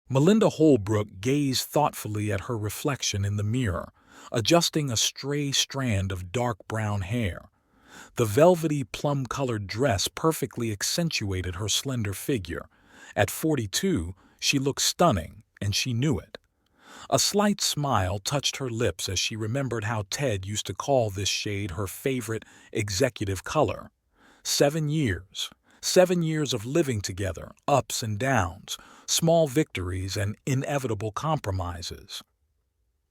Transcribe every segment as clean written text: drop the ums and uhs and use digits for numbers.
Melinda Holbrook gazed thoughtfully at her reflection in the mirror, adjusting a stray strand of dark brown hair. The velvety, plum-colored dress perfectly accentuated her slender figure. At 42, she looked stunning, and she knew it. A slight smile touched her lips as she remembered how Ted used to call this shade her favorite executive color. 7 years. 7 years of living together, ups and downs, small victories and inevitable compromises.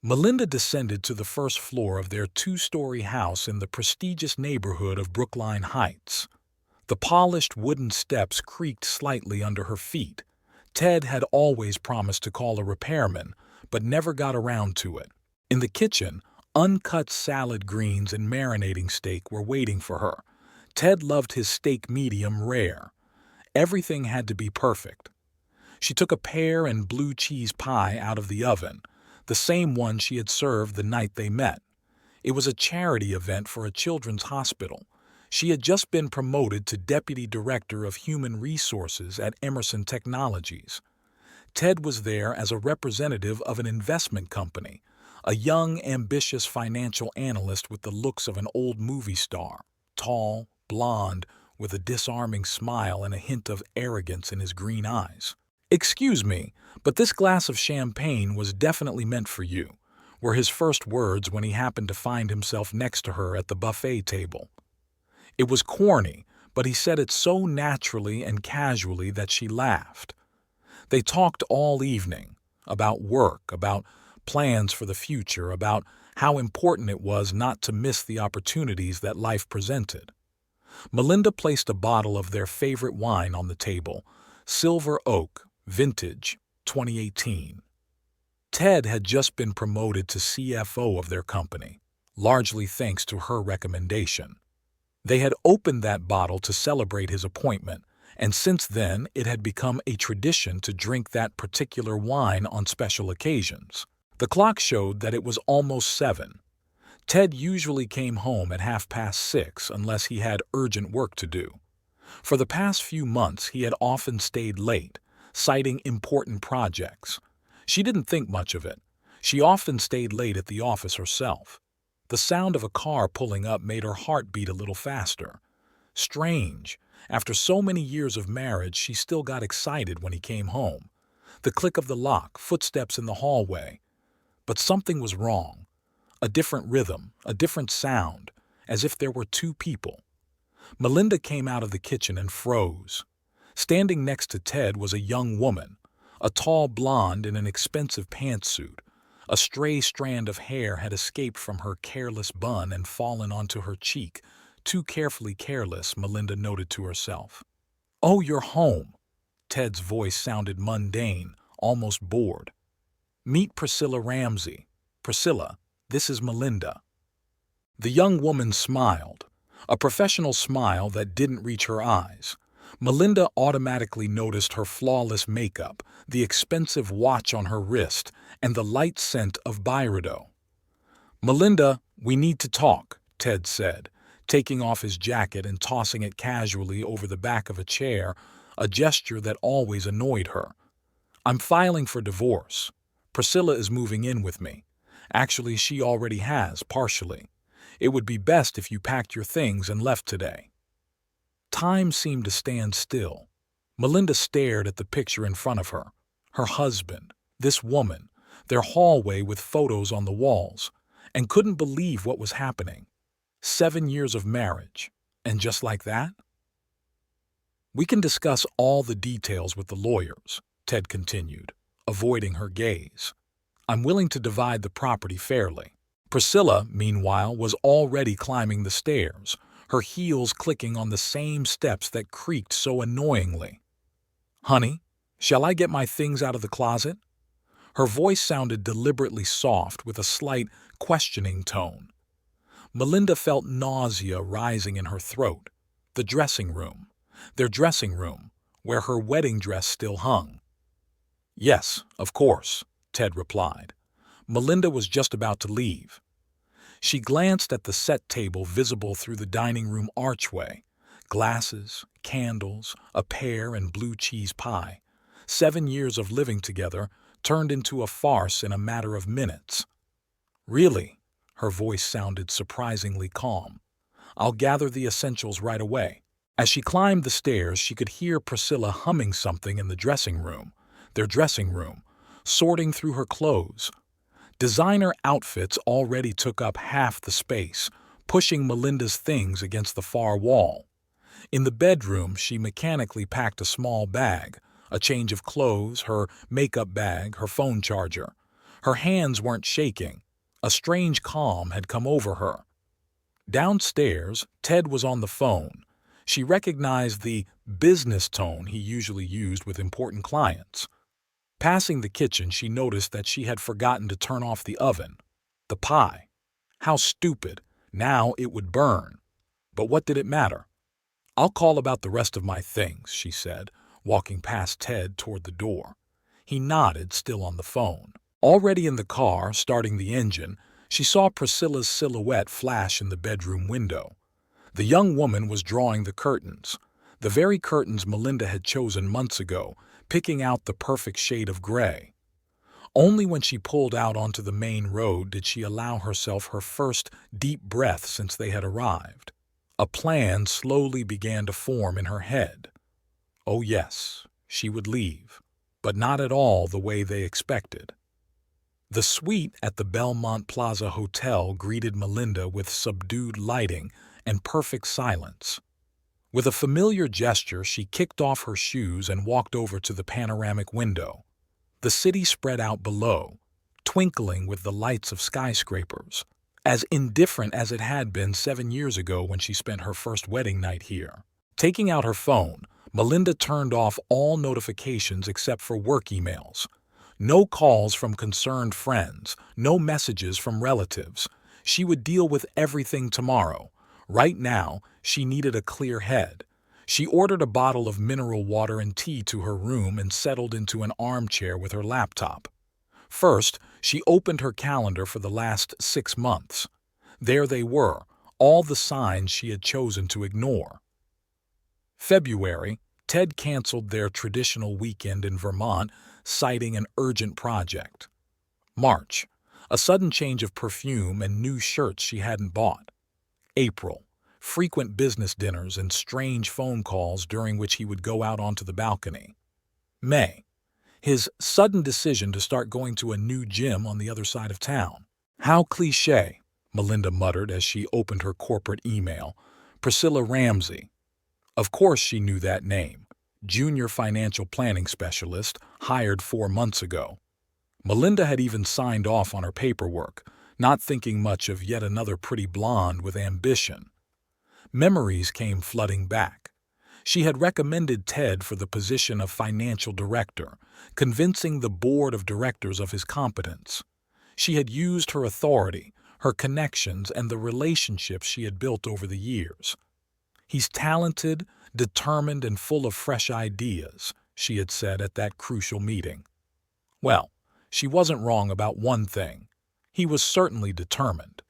Melinda descended to the first floor of their two-story house in the prestigious neighborhood of Brookline Heights. The polished wooden steps creaked slightly under her feet. Ted had always promised to call a repairman, but never got around to it. In the kitchen, uncut salad greens and marinating steak were waiting for her. Ted loved his steak medium rare. Everything had to be perfect. She took a pear and blue cheese pie out of the oven, the same one she had served the night they met. It was a charity event for a children's hospital. She had just been promoted to Deputy Director of Human Resources at Emerson Technologies. Ted was there as a representative of an investment company, a young, ambitious financial analyst with the looks of an old movie star, tall, blonde, with a disarming smile and a hint of arrogance in his green eyes. "Excuse me, but this glass of champagne was definitely meant for you," were his first words when he happened to find himself next to her at the buffet table. It was corny, but he said it so naturally and casually that she laughed. They talked all evening, about work, about plans for the future, about how important it was not to miss the opportunities that life presented. Melinda placed a bottle of their favorite wine on the table, Silver Oak, Vintage, 2018. Ted had just been promoted to CFO of their company, largely thanks to her recommendation. They had opened that bottle to celebrate his appointment, and since then it had become a tradition to drink that particular wine on special occasions. The clock showed that it was almost 7. Ted usually came home at 6:30 unless he had urgent work to do. For the past few months he had often stayed late, citing important projects. She didn't think much of it. She often stayed late at the office herself. The sound of a car pulling up made her heart beat a little faster. Strange. After so many years of marriage, she still got excited when he came home. The click of the lock, footsteps in the hallway. But something was wrong. A different rhythm, a different sound, as if there were two people. Melinda came out of the kitchen and froze. Standing next to Ted was a young woman, a tall blonde in an expensive pantsuit. A stray strand of hair had escaped from her careless bun and fallen onto her cheek. Too carefully careless, Melinda noted to herself. "Oh, you're home." Ted's voice sounded mundane, almost bored. "Meet Priscilla Ramsey. Priscilla, this is Melinda." The young woman smiled, a professional smile that didn't reach her eyes. Melinda automatically noticed her flawless makeup, the expensive watch on her wrist, and the light scent of Byredo. "Melinda, we need to talk," Ted said, taking off his jacket and tossing it casually over the back of a chair, a gesture that always annoyed her. "I'm filing for divorce. Priscilla is moving in with me. Actually, she already has, partially. It would be best if you packed your things and left today." Time seemed to stand still. Melinda stared at the picture in front of her. Her husband, this woman, their hallway with photos on the walls, and couldn't believe what was happening. 7 years of marriage, and just like that? "We can discuss all the details with the lawyers," Ted continued, avoiding her gaze. "I'm willing to divide the property fairly." Priscilla, meanwhile, was already climbing the stairs, her heels clicking on the same steps that creaked so annoyingly. "Honey, shall I get my things out of the closet?" Her voice sounded deliberately soft with a slight, questioning tone. Melinda felt nausea rising in her throat. The dressing room. Their dressing room, where her wedding dress still hung. "Yes, of course," Ted replied. Melinda was just about to leave. She glanced at the set table visible through the dining room archway. Glasses, candles, a pear and blue cheese pie. 7 years of living together turned into a farce in a matter of minutes. Really? Her voice sounded surprisingly calm. I'll gather the essentials right away. As she climbed the stairs, she could hear Priscilla humming something in their dressing room, sorting through her clothes. Designer outfits already took up half the space, pushing Melinda's things against the far wall. In the bedroom, she mechanically packed a small bag, a change of clothes, her makeup bag, her phone charger. Her hands weren't shaking. A strange calm had come over her. Downstairs, Ted was on the phone. She recognized the business tone he usually used with important clients. Passing the kitchen, she noticed that she had forgotten to turn off the oven. The pie. How stupid. Now it would burn. But what did it matter? I'll call about the rest of my things, she said, walking past Ted toward the door. He nodded, still on the phone. Already in the car, starting the engine, she saw Priscilla's silhouette flash in the bedroom window. The young woman was drawing the curtains, the very curtains Melinda had chosen months ago, picking out the perfect shade of gray. Only when she pulled out onto the main road did she allow herself her first deep breath since they had arrived. A plan slowly began to form in her head. Oh yes, she would leave, but not at all the way they expected. The suite at the Belmont Plaza Hotel greeted Melinda with subdued lighting and perfect silence. With a familiar gesture, she kicked off her shoes and walked over to the panoramic window. The city spread out below, twinkling with the lights of skyscrapers, as indifferent as it had been 7 years ago when she spent her first wedding night here. Taking out her phone, Melinda turned off all notifications except for work emails. No calls from concerned friends, no messages from relatives. She would deal with everything tomorrow. Right now, she needed a clear head. She ordered a bottle of mineral water and tea to her room and settled into an armchair with her laptop. First, she opened her calendar for the last 6 months. There they were, all the signs she had chosen to ignore. February, Ted canceled their traditional weekend in Vermont, citing an urgent project. March, a sudden change of perfume and new shirts she hadn't bought. April, frequent business dinners and strange phone calls during which he would go out onto the balcony. May, his sudden decision to start going to a new gym on the other side of town. How cliché, Melinda muttered as she opened her corporate email. Priscilla Ramsey. Of course she knew that name. Junior financial planning specialist, hired 4 months ago. Melinda had even signed off on her paperwork, not thinking much of yet another pretty blonde with ambition. Memories came flooding back. She had recommended Ted for the position of financial director, convincing the board of directors of his competence. She had used her authority, her connections, and the relationships she had built over the years. He's talented, determined, and full of fresh ideas, she had said at that crucial meeting. Well, she wasn't wrong about one thing. He was certainly determined.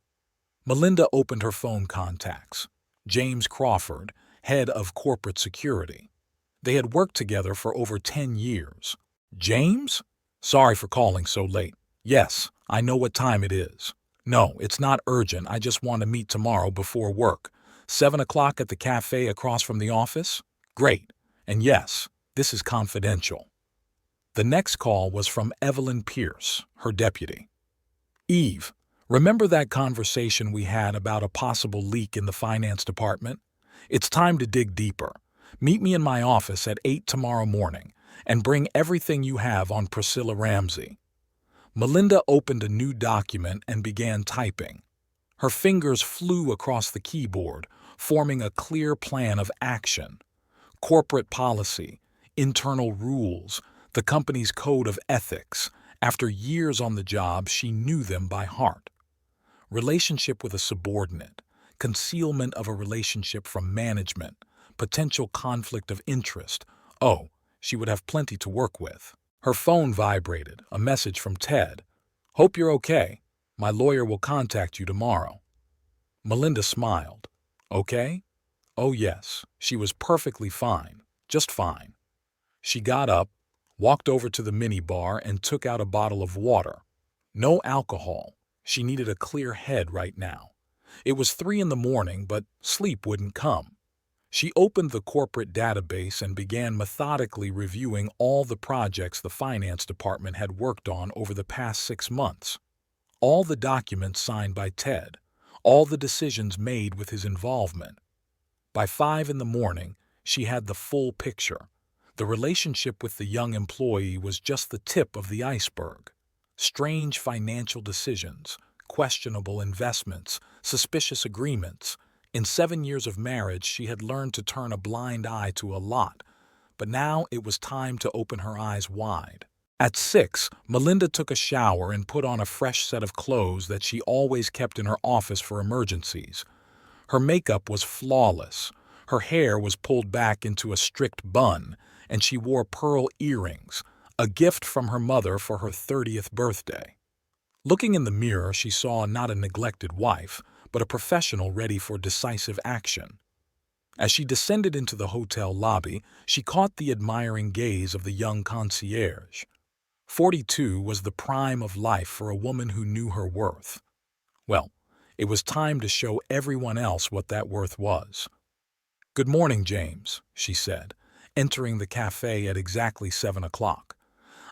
Melinda opened her phone contacts. James Crawford, head of corporate security. They had worked together for over 10 years. James? Sorry for calling so late. Yes, I know what time it is. No, it's not urgent. I just want to meet tomorrow before work. 7 o'clock at the cafe across from the office? Great. And yes, this is confidential. The next call was from Evelyn Pierce, her deputy. Eve, remember that conversation we had about a possible leak in the finance department? It's time to dig deeper. Meet me in my office at 8 tomorrow morning and bring everything you have on Priscilla Ramsey. Melinda opened a new document and began typing. Her fingers flew across the keyboard, forming a clear plan of action. Corporate policy, internal rules, the company's code of ethics. After years on the job, she knew them by heart. Relationship with a subordinate, concealment of a relationship from management, potential conflict of interest. Oh, she would have plenty to work with. Her phone vibrated, a message from Ted. Hope you're okay. My lawyer will contact you tomorrow. Melinda smiled. Okay? Oh yes, she was perfectly fine, just fine. She got up, walked over to the minibar and took out a bottle of water. No alcohol. She needed a clear head right now. It was 3 in the morning, but sleep wouldn't come. She opened the corporate database and began methodically reviewing all the projects the finance department had worked on over the past 6 months. All the documents signed by Ted, all the decisions made with his involvement. By 5 in the morning, she had the full picture. The relationship with the young employee was just the tip of the iceberg. Strange financial decisions, questionable investments, suspicious agreements. In 7 years of marriage, she had learned to turn a blind eye to a lot, but now it was time to open her eyes wide. At 6, Melinda took a shower and put on a fresh set of clothes that she always kept in her office for emergencies. Her makeup was flawless. Her hair was pulled back into a strict bun, and she wore pearl earrings, a gift from her mother for her 30th birthday. Looking in the mirror, she saw not a neglected wife, but a professional ready for decisive action. As she descended into the hotel lobby, she caught the admiring gaze of the young concierge. 42 was the prime of life for a woman who knew her worth. Well, it was time to show everyone else what that worth was. "Good morning, James," she said, entering the cafe at exactly 7 o'clock.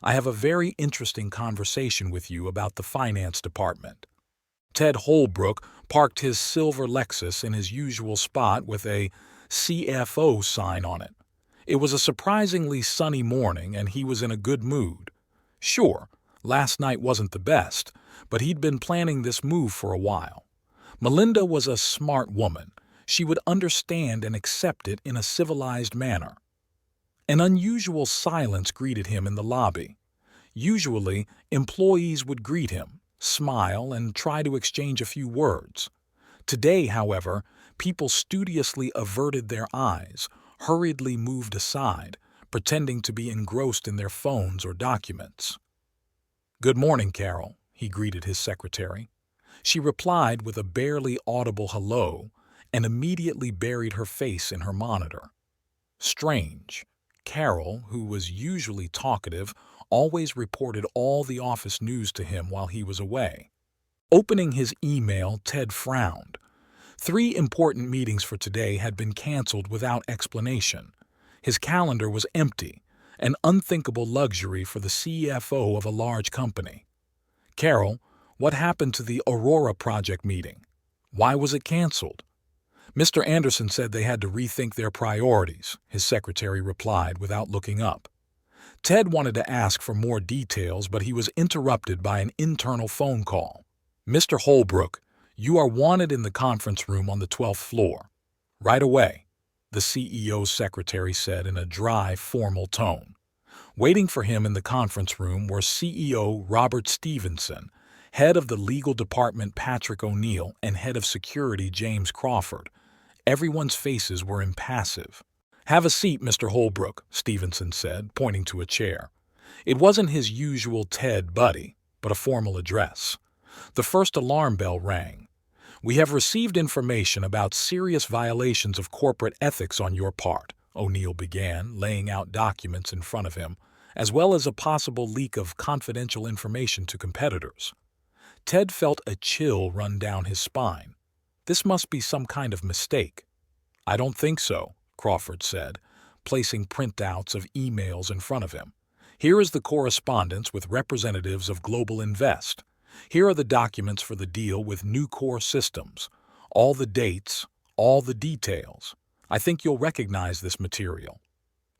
"I have a very interesting conversation with you about the finance department." Ted Holbrook parked his silver Lexus in his usual spot with a CFO sign on it. It was a surprisingly sunny morning, and he was in a good mood. Sure, last night wasn't the best, but he'd been planning this move for a while. Melinda was a smart woman. She would understand and accept it in a civilized manner. An unusual silence greeted him in the lobby. Usually, employees would greet him, smile, and try to exchange a few words. Today, however, people studiously averted their eyes, hurriedly moved aside, pretending to be engrossed in their phones or documents. "Good morning, Carol," he greeted his secretary. She replied with a barely audible hello and immediately buried her face in her monitor. Strange. Carol, who was usually talkative, always reported all the office news to him while he was away. Opening his email, Ted frowned. 3 important meetings for today had been canceled without explanation. His calendar was empty, an unthinkable luxury for the CFO of a large company. "Carol, what happened to the Aurora project meeting? Why was it canceled?" "Mr. Anderson said they had to rethink their priorities," his secretary replied without looking up. Ted wanted to ask for more details, but he was interrupted by an internal phone call. "Mr. Holbrook, you are wanted in the conference room on the 12th floor." "Right away," the CEO's secretary said in a dry, formal tone. Waiting for him in the conference room were CEO Robert Stevenson, head of the legal department Patrick O'Neill, and head of security James Crawford. Everyone's faces were impassive. "Have a seat, Mr. Holbrook," Stevenson said, pointing to a chair. It wasn't his usual Ted buddy, but a formal address. The first alarm bell rang. "We have received information about serious violations of corporate ethics on your part," O'Neill began, laying out documents in front of him, as well as a possible leak of confidential information to competitors. Ted felt a chill run down his spine. This must be some kind of mistake. "I don't think so," Crawford said, placing printouts of emails in front of him. "Here is the correspondence with representatives of Global Invest. Here are the documents for the deal with New Core Systems. All the dates, all the details. I think you'll recognize this material."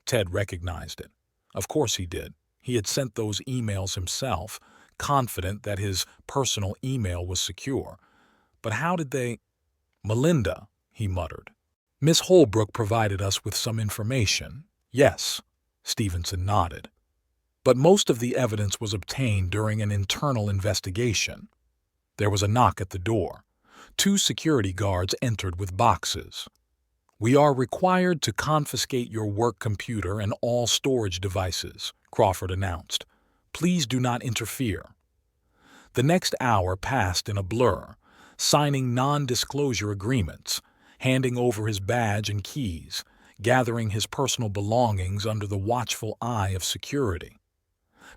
Ted recognized it. Of course he did. He had sent those emails himself, confident that his personal email was secure. But how did they— "Melinda," he muttered. "Miss Holbrook provided us with some information." "Yes," Stevenson nodded. "But most of the evidence was obtained during an internal investigation." There was a knock at the door. 2 security guards entered with boxes. "We are required to confiscate your work computer and all storage devices," Crawford announced. "Please do not interfere." The next hour passed in a blur, signing non-disclosure agreements, handing over his badge and keys, gathering his personal belongings under the watchful eye of security.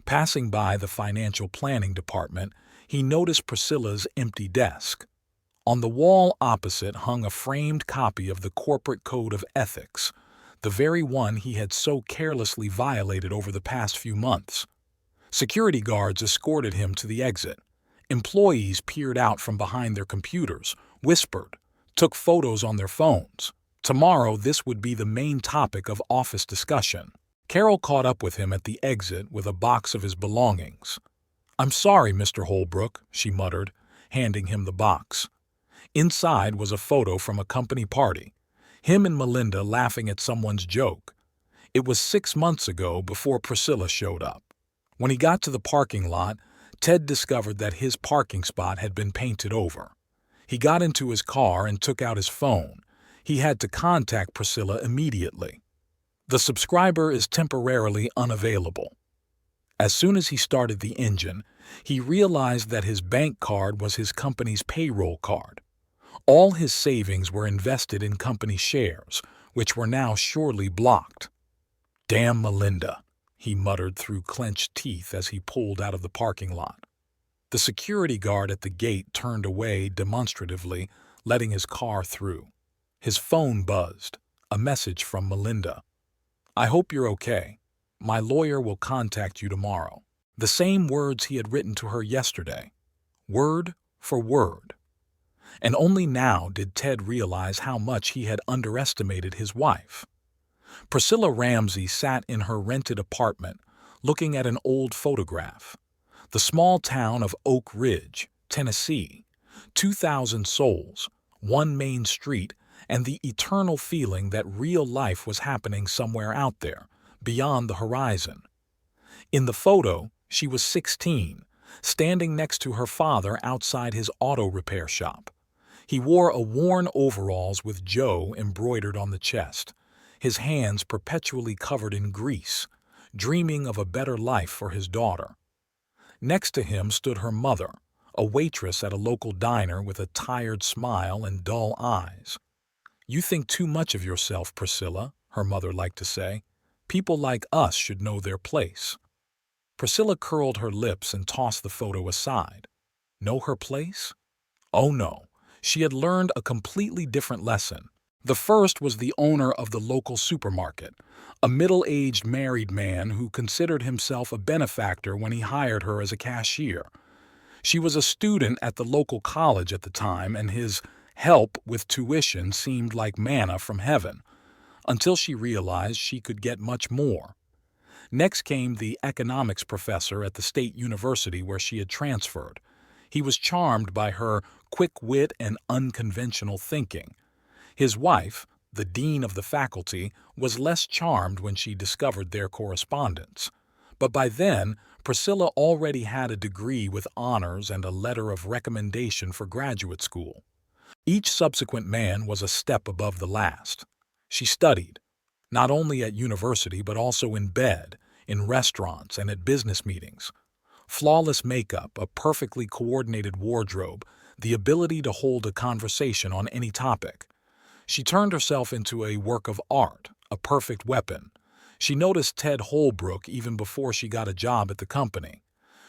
Passing by the financial planning department, he noticed Priscilla's empty desk. On the wall opposite hung a framed copy of the Corporate Code of Ethics, the very one he had so carelessly violated over the past few months. Security guards escorted him to the exit. Employees peered out from behind their computers, whispered, took photos on their phones. Tomorrow this would be the main topic of office discussion. Carol caught up with him at the exit with a box of his belongings. "I'm sorry, Mr. Holbrook," she muttered, handing him the box. Inside was a photo from a company party, him and Melinda laughing at someone's joke. It was 6 months ago, before Priscilla showed up. When he got to the parking lot, Ted discovered that his parking spot had been painted over. He got into his car and took out his phone. He had to contact Priscilla immediately. "The subscriber is temporarily unavailable." As soon as he started the engine, he realized that his bank card was his company's payroll card. All his savings were invested in company shares, which were now surely blocked. "Damn Melinda," he muttered through clenched teeth as he pulled out of the parking lot. The security guard at the gate turned away demonstratively, letting his car through. His phone buzzed. A message from Melinda. "I hope you're okay. My lawyer will contact you tomorrow." The same words he had written to her yesterday. Word for word. And only now did Ted realize how much he had underestimated his wife. Priscilla Ramsey sat in her rented apartment, looking at an old photograph. The small town of Oak Ridge, Tennessee, 2,000 souls, one main street, and the eternal feeling that real life was happening somewhere out there, beyond the horizon. In the photo, she was 16, standing next to her father outside his auto repair shop. He wore a worn overalls with Joe embroidered on the chest, his hands perpetually covered in grease, dreaming of a better life for his daughter. Next to him stood her mother, a waitress at a local diner with a tired smile and dull eyes. "You think too much of yourself, Priscilla," her mother liked to say. "People like us should know their place." Priscilla curled her lips and tossed the photo aside. Know her place? Oh no. She had learned a completely different lesson. The first was the owner of the local supermarket, a middle-aged married man who considered himself a benefactor when he hired her as a cashier. She was a student at the local college at the time, and his help with tuition seemed like manna from heaven, until she realized she could get much more. Next came the economics professor at the state university where she had transferred. He was charmed by her quick wit and unconventional thinking. His wife, the dean of the faculty, was less charmed when she discovered their correspondence. But by then, Priscilla already had a degree with honors and a letter of recommendation for graduate school. Each subsequent man was a step above the last. She studied, not only at university but also in bed, in restaurants, and at business meetings. Flawless makeup, a perfectly coordinated wardrobe, the ability to hold a conversation on any topic. She turned herself into a work of art, a perfect weapon. She noticed Ted Holbrook even before she got a job at the company.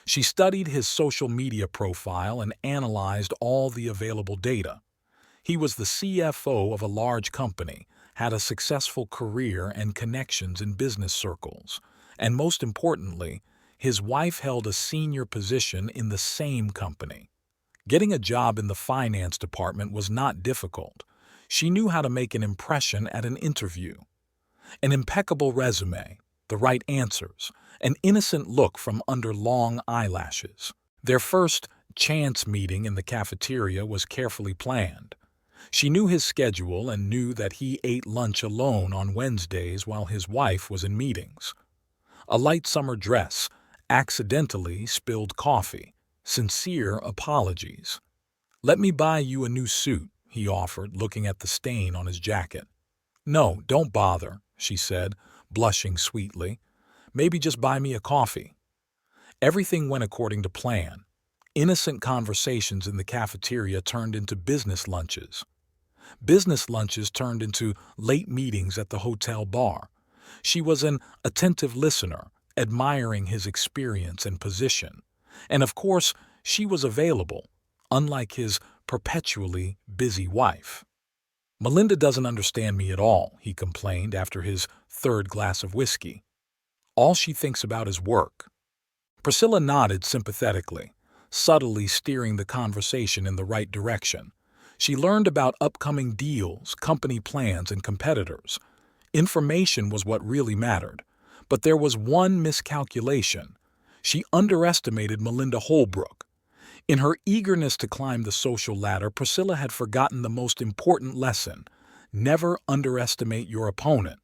She studied his social media profile and analyzed all the available data. He was the CFO of a large company, had a successful career and connections in business circles, and most importantly, his wife held a senior position in the same company. Getting a job in the finance department was not difficult. She knew how to make an impression at an interview. An impeccable resume, the right answers, an innocent look from under long eyelashes. Their first chance meeting in the cafeteria was carefully planned. She knew his schedule and knew that he ate lunch alone on Wednesdays while his wife was in meetings. A light summer dress, accidentally spilled coffee, sincere apologies. "Let me buy you a new suit," he offered, looking at the stain on his jacket. "No, don't bother," she said, blushing sweetly. "Maybe just buy me a coffee." Everything went according to plan. Innocent conversations in the cafeteria turned into business lunches. Business lunches turned into late meetings at the hotel bar. She was an attentive listener, admiring his experience and position. And of course, she was available, unlike his perpetually busy wife. "Melinda doesn't understand me at all," he complained after his third glass of whiskey. "All she thinks about is work." Priscilla nodded sympathetically, subtly steering the conversation in the right direction. She learned about upcoming deals, company plans, and competitors. Information was what really mattered. But there was one miscalculation. She underestimated Melinda Holbrook. In her eagerness to climb the social ladder, Priscilla had forgotten the most important lesson: never underestimate your opponent.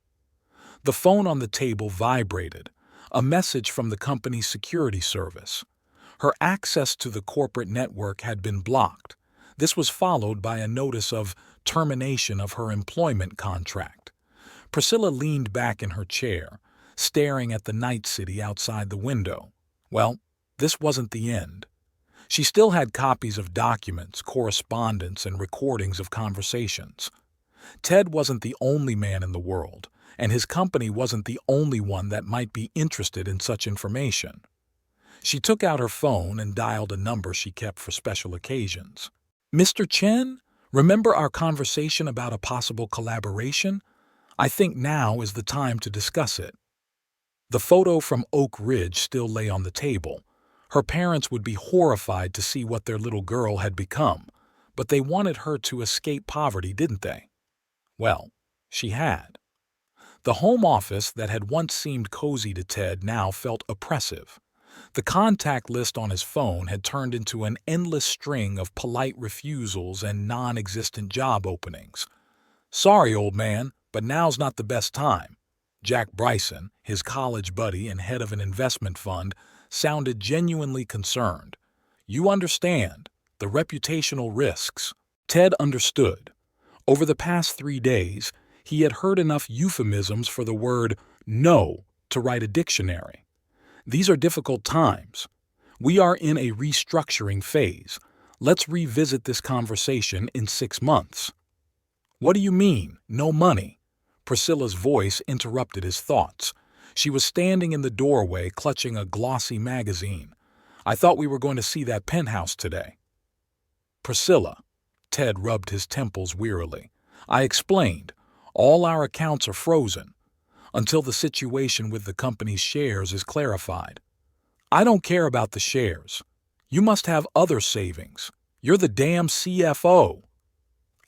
The phone on the table vibrated, a message from the company's security service. Her access to the corporate network had been blocked. This was followed by a notice of termination of her employment contract. Priscilla leaned back in her chair, staring at the night city outside the window. Well, this wasn't the end. She still had copies of documents, correspondence, and recordings of conversations. Ted wasn't the only man in the world, and his company wasn't the only one that might be interested in such information. She took out her phone and dialed a number she kept for special occasions. "Mr. Chen, remember our conversation about a possible collaboration? I think now is the time to discuss it." The photo from Oak Ridge still lay on the table. Her parents would be horrified to see what their little girl had become, but they wanted her to escape poverty, didn't they? Well, she had. The home office that had once seemed cozy to Ted now felt oppressive. The contact list on his phone had turned into an endless string of polite refusals and non-existent job openings. "Sorry, old man, but now's not the best time." Jack Bryson, his college buddy and head of an investment fund, sounded genuinely concerned. "You understand the reputational risks." Ted understood. Over the past 3 days, he had heard enough euphemisms for the word "no" to write a dictionary. These are difficult times. We are in a restructuring phase. Let's revisit this conversation in 6 months. "What do you mean, no money?" Priscilla's voice interrupted his thoughts. She was standing in the doorway, clutching a glossy magazine. "I thought we were going to see that penthouse today." "Priscilla," Ted rubbed his temples wearily. "I explained. All our accounts are frozen until the situation with the company's shares is clarified." "I don't care about the shares. You must have other savings. You're the damn CFO."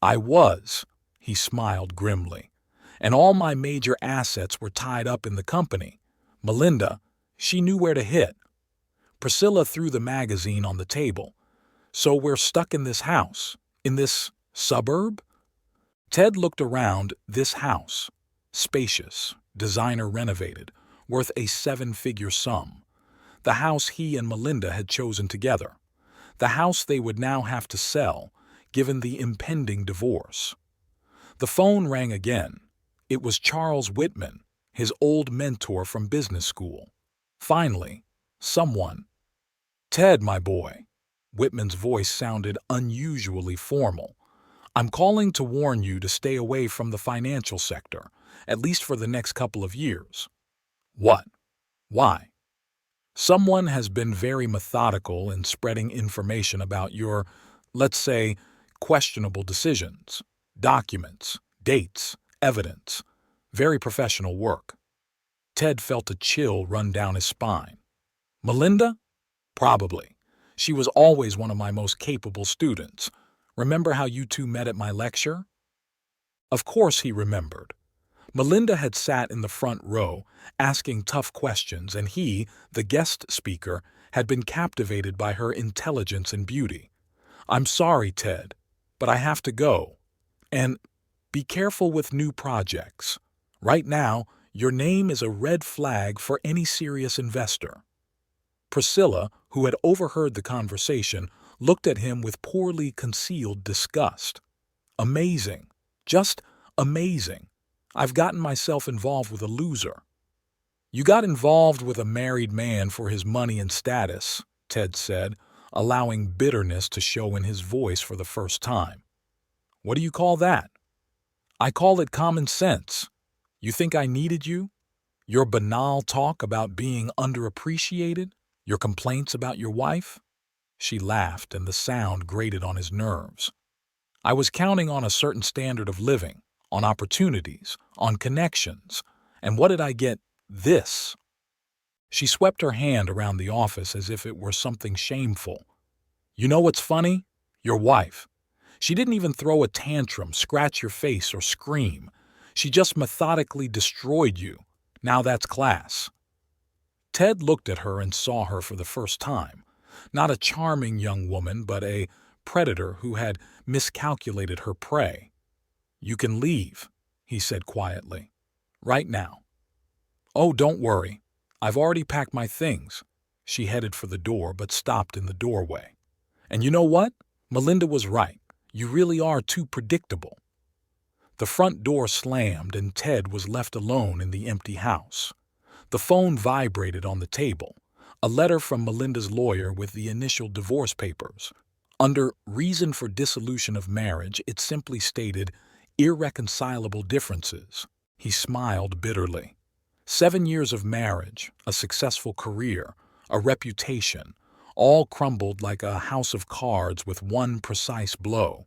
"I was," he smiled grimly, "and all my major assets were tied up in the company. Melinda, she knew where to hit." Priscilla threw the magazine on the table. "So we're stuck in this house, in this suburb?" Ted looked around. This house, spacious, designer renovated, worth a 7-figure sum. The house he and Melinda had chosen together. The house they would now have to sell, given the impending divorce. The phone rang again. It was Charles Whitman, his old mentor from business school. Finally, someone. "Ted, my boy." Whitman's voice sounded unusually formal. "I'm calling to warn you to stay away from the financial sector, at least for the next couple of years." "What? Why?" "Someone has been very methodical in spreading information about your, let's say, questionable decisions, documents, dates, evidence. Very professional work." Ted felt a chill run down his spine. "Melinda? Probably. She was always one of my most capable students. Remember how you two met at my lecture?" Of course he remembered. Melinda had sat in the front row, asking tough questions, and he, the guest speaker, had been captivated by her intelligence and beauty. "I'm sorry, Ted, but I have to go. And be careful with new projects. Right now, your name is a red flag for any serious investor." Priscilla, who had overheard the conversation, looked at him with poorly concealed disgust. "Amazing. Just amazing. I've gotten myself involved with a loser." "You got involved with a married man for his money and status," Ted said, allowing bitterness to show in his voice for the first time. What do you call that? I call it common sense. You think I needed you? Your banal talk about being underappreciated? Your complaints about your wife? She laughed, and the sound grated on his nerves. I was counting on a certain standard of living, on opportunities, on connections. And what did I get? This. She swept her hand around the office as if it were something shameful. You know what's funny? Your wife. She didn't even throw a tantrum, scratch your face, or scream. She just methodically destroyed you. Now that's class. Ted looked at her and saw her for the first time. Not a charming young woman, but a predator who had miscalculated her prey. You can leave, he said quietly. Right now. Oh, don't worry. I've already packed my things. She headed for the door, but stopped in the doorway. And you know what? Melinda was right. You really are too predictable. The front door slammed, and Ted was left alone in the empty house. The phone vibrated on the table, a letter from Melinda's lawyer with the initial divorce papers. Under reason for dissolution of marriage, it simply stated, irreconcilable differences. He smiled bitterly. 7 years of marriage, a successful career, a reputation, all crumbled like a house of cards with one precise blow.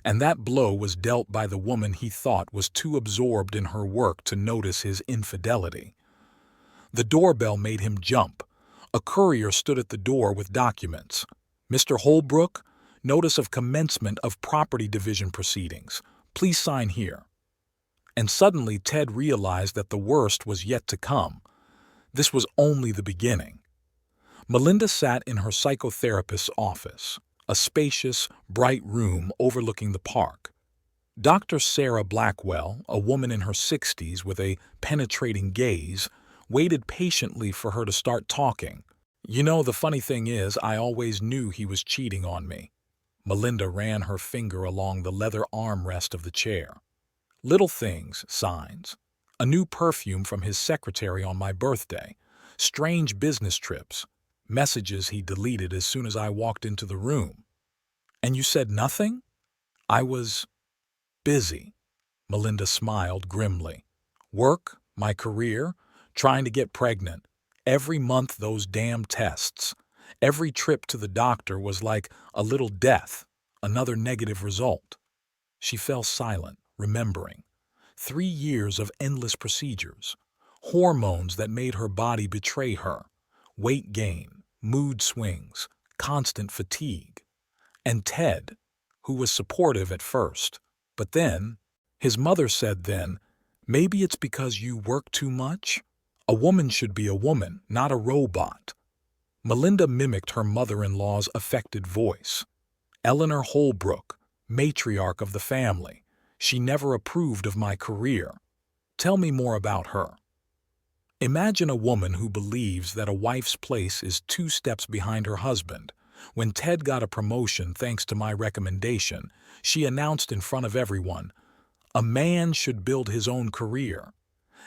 And that blow was dealt by the woman he thought was too absorbed in her work to notice his infidelity. The doorbell made him jump. A courier stood at the door with documents. Mr. Holbrook, notice of commencement of property division proceedings. Please sign here. And suddenly Ted realized that the worst was yet to come. This was only the beginning. Melinda sat in her psychotherapist's office, a spacious, bright room overlooking the park. Dr. Sarah Blackwell, a woman in her 60s with a penetrating gaze, waited patiently for her to start talking. You know, the funny thing is, I always knew he was cheating on me. Melinda ran her finger along the leather armrest of the chair. Little things, signs. A new perfume from his secretary on my birthday. Strange business trips. Messages he deleted as soon as I walked into the room. And you said nothing? I was busy. Melinda smiled grimly. Work, my career, trying to get pregnant. Every month those damn tests. Every trip to the doctor was like a little death, another negative result. She fell silent, remembering. 3 years of endless procedures. Hormones that made her body betray her. Weight gain, mood swings, constant fatigue. And Ted, who was supportive at first. But then, his mother said then, maybe it's because you work too much? A woman should be a woman, not a robot. Melinda mimicked her mother-in-law's affected voice. Eleanor Holbrook, matriarch of the family. She never approved of my career. Tell me more about her. Imagine a woman who believes that a wife's place is 2 steps behind her husband. When Ted got a promotion thanks to my recommendation, she announced in front of everyone, a man should build his own career,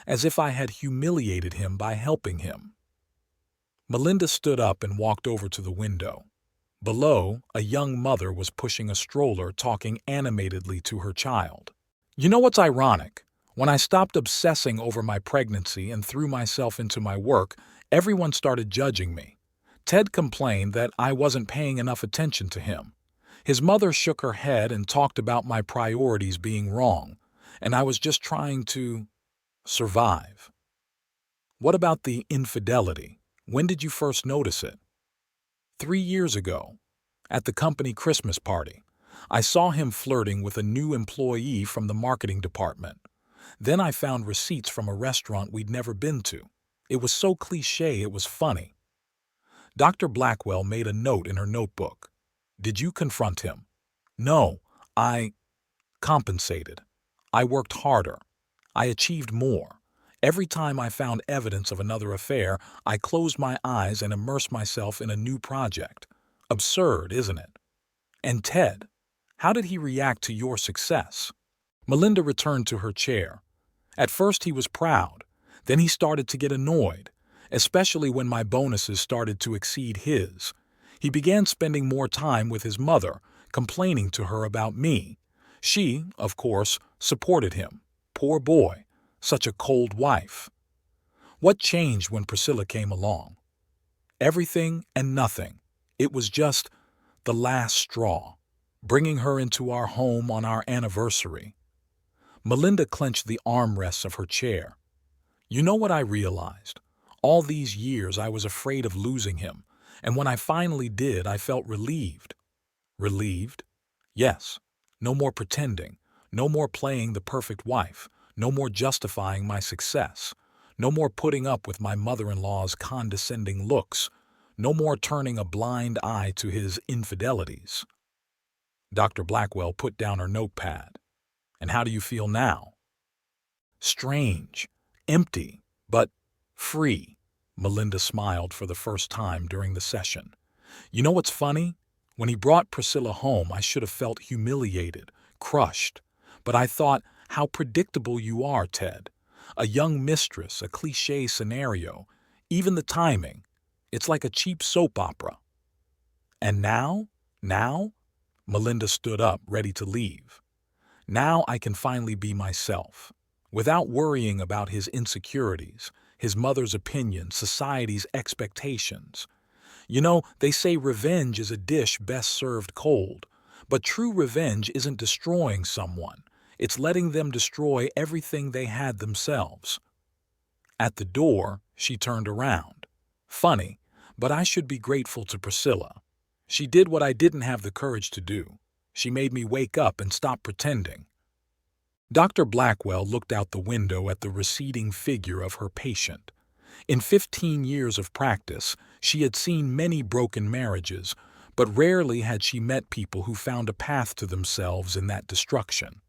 as if I had humiliated him by helping him. Melinda stood up and walked over to the window. Below, a young mother was pushing a stroller, talking animatedly to her child. You know what's ironic? When I stopped obsessing over my pregnancy and threw myself into my work, everyone started judging me. Ted complained that I wasn't paying enough attention to him. His mother shook her head and talked about my priorities being wrong, and I was just trying to survive. What about the infidelity? When did you first notice it? 3 years ago, at the company Christmas party. I saw him flirting with a new employee from the marketing department. Then I found receipts from a restaurant we'd never been to. It was so cliché it was funny. Dr. Blackwell made a note in her notebook. Did you confront him? No, I compensated. I worked harder. I achieved more. Every time I found evidence of another affair, I closed my eyes and immersed myself in a new project. Absurd, isn't it? And Ted, how did he react to your success? Melinda returned to her chair. At first he was proud. Then he started to get annoyed, especially when my bonuses started to exceed his. He began spending more time with his mother, complaining to her about me. She, of course, supported him. Poor boy, such a cold wife. What changed when Priscilla came along? Everything and nothing. It was just the last straw, bringing her into our home on our anniversary. Melinda clenched the armrests of her chair. You know what I realized? All these years I was afraid of losing him, and when I finally did, I felt relieved. Relieved? Yes. No more pretending. No more playing the perfect wife. No more justifying my success. No more putting up with my mother-in-law's condescending looks. No more turning a blind eye to his infidelities. Dr. Blackwell put down her notepad. And how do you feel now? Strange, empty, but free. Melinda smiled for the first time during the session. You know what's funny? When he brought Priscilla home, I should have felt humiliated, crushed. But I thought, how predictable you are, Ted. A young mistress, a cliché scenario, even the timing. It's like a cheap soap opera. And now? Now? Melinda stood up, ready to leave. Now I can finally be myself, without worrying about his insecurities, his mother's opinion, society's expectations. You know, they say revenge is a dish best served cold, but true revenge isn't destroying someone. It's letting them destroy everything they had themselves. At the door, she turned around. Funny, but I should be grateful to Priscilla. She did what I didn't have the courage to do. She made me wake up and stop pretending. Dr. Blackwell looked out the window at the receding figure of her patient. In 15 years of practice, she had seen many broken marriages, but rarely had she met people who found a path to themselves in that destruction.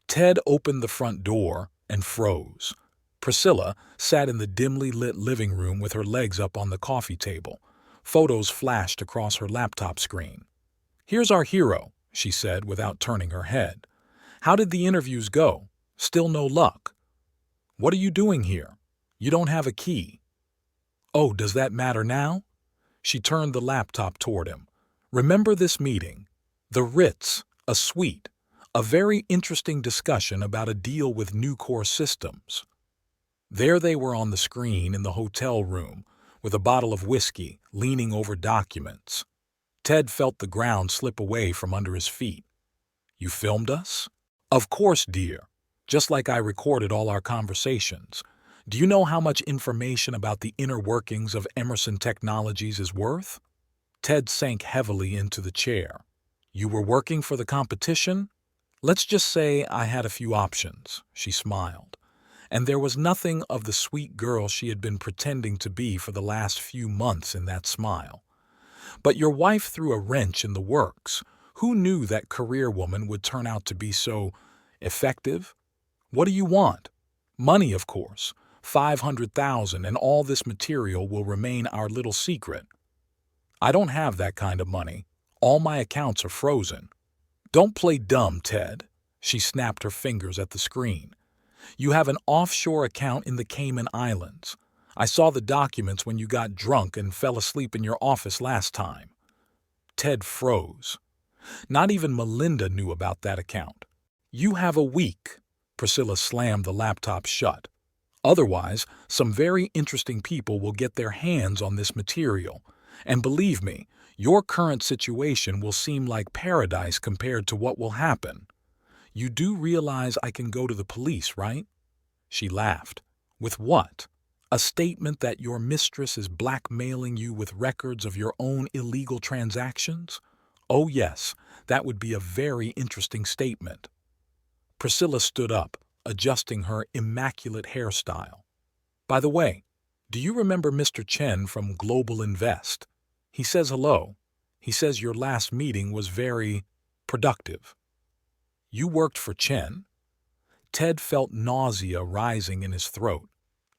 Ted opened the front door and froze. Priscilla sat in the dimly lit living room with her legs up on the coffee table. Photos flashed across her laptop screen. "Here's our hero," she said without turning her head. "How did the interviews go? Still no luck." "What are you doing here? You don't have a key." "Oh, does that matter now?" She turned the laptop toward him. "Remember this meeting? The Ritz, a suite, a very interesting discussion about a deal with Nucor Systems." There they were on the screen in the hotel room, with a bottle of whiskey, leaning over documents. Ted felt the ground slip away from under his feet. "You filmed us?" "Of course, dear. Just like I recorded all our conversations. Do you know how much information about the inner workings of Emerson Technologies is worth?" Ted sank heavily into the chair. "You were working for the competition?" "Let's just say I had a few options," she smiled. And there was nothing of the sweet girl she had been pretending to be for the last few months in that smile. "But your wife threw a wrench in the works. Who knew that career woman would turn out to be so effective? What do you want?" "Money, of course. 500,000, and all this material will remain our little secret." "I don't have that kind of money. All my accounts are frozen." "Don't play dumb, Ted." She snapped her fingers at the screen. "You have an offshore account in the Cayman Islands. I saw the documents when you got drunk and fell asleep in your office last time." Ted froze. Not even Melinda knew about that account. "You have a week." Priscilla slammed the laptop shut. "Otherwise, some very interesting people will get their hands on this material. And believe me, your current situation will seem like paradise compared to what will happen. You do realize I can go to the police, right?" She laughed. "With what? A statement that your mistress is blackmailing you with records of your own illegal transactions? Oh yes, that would be a very interesting statement." Priscilla stood up, adjusting her immaculate hairstyle. "By the way, do you remember Mr. Chen from Global Invest? He says hello. He says your last meeting was very productive." "You worked for Chen?" Ted felt nausea rising in his throat.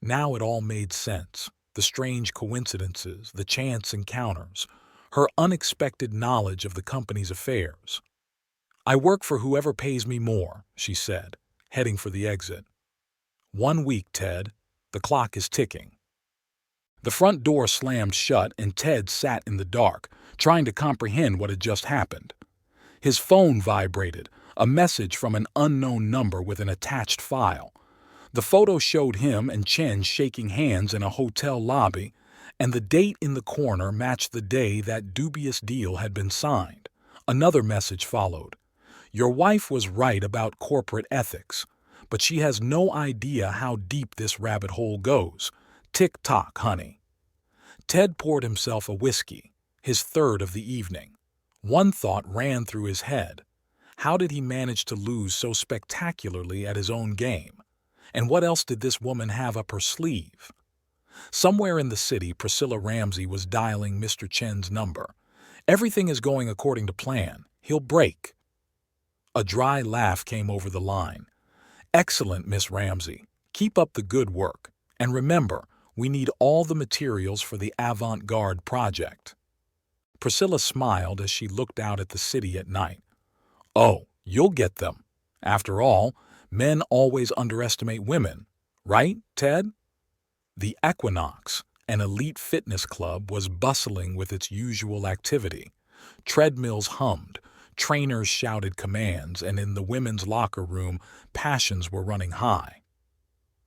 Now it all made sense. The strange coincidences, the chance encounters, her unexpected knowledge of the company's affairs. "I work for whoever pays me more," she said, heading for the exit. 1 week, Ted. The clock is ticking." The front door slammed shut and Ted sat in the dark, trying to comprehend what had just happened. His phone vibrated, A message from an unknown number with an attached file. The photo showed him and Chen shaking hands in a hotel lobby, and the date in the corner matched the day that dubious deal had been signed. Another message followed. Your wife was right about corporate ethics, but she has no idea how deep this rabbit hole goes. Tick-tock, honey. Ted poured himself a whiskey, his third of the evening. One thought ran through his head. How did he manage to lose so spectacularly at his own game? And what else did this woman have up her sleeve? Somewhere in the city, Priscilla Ramsey was dialing Mr. Chen's number. Everything is going according to plan. He'll break. A dry laugh came over the line. Excellent, Miss Ramsey. Keep up the good work. And remember, we need all the materials for the avant-garde project. Priscilla smiled as she looked out at the city at night. Oh, you'll get them. After all, men always underestimate women. Right, Ted? The Equinox, an elite fitness club, was bustling with its usual activity. Treadmills hummed, trainers shouted commands, and in the women's locker room, passions were running high.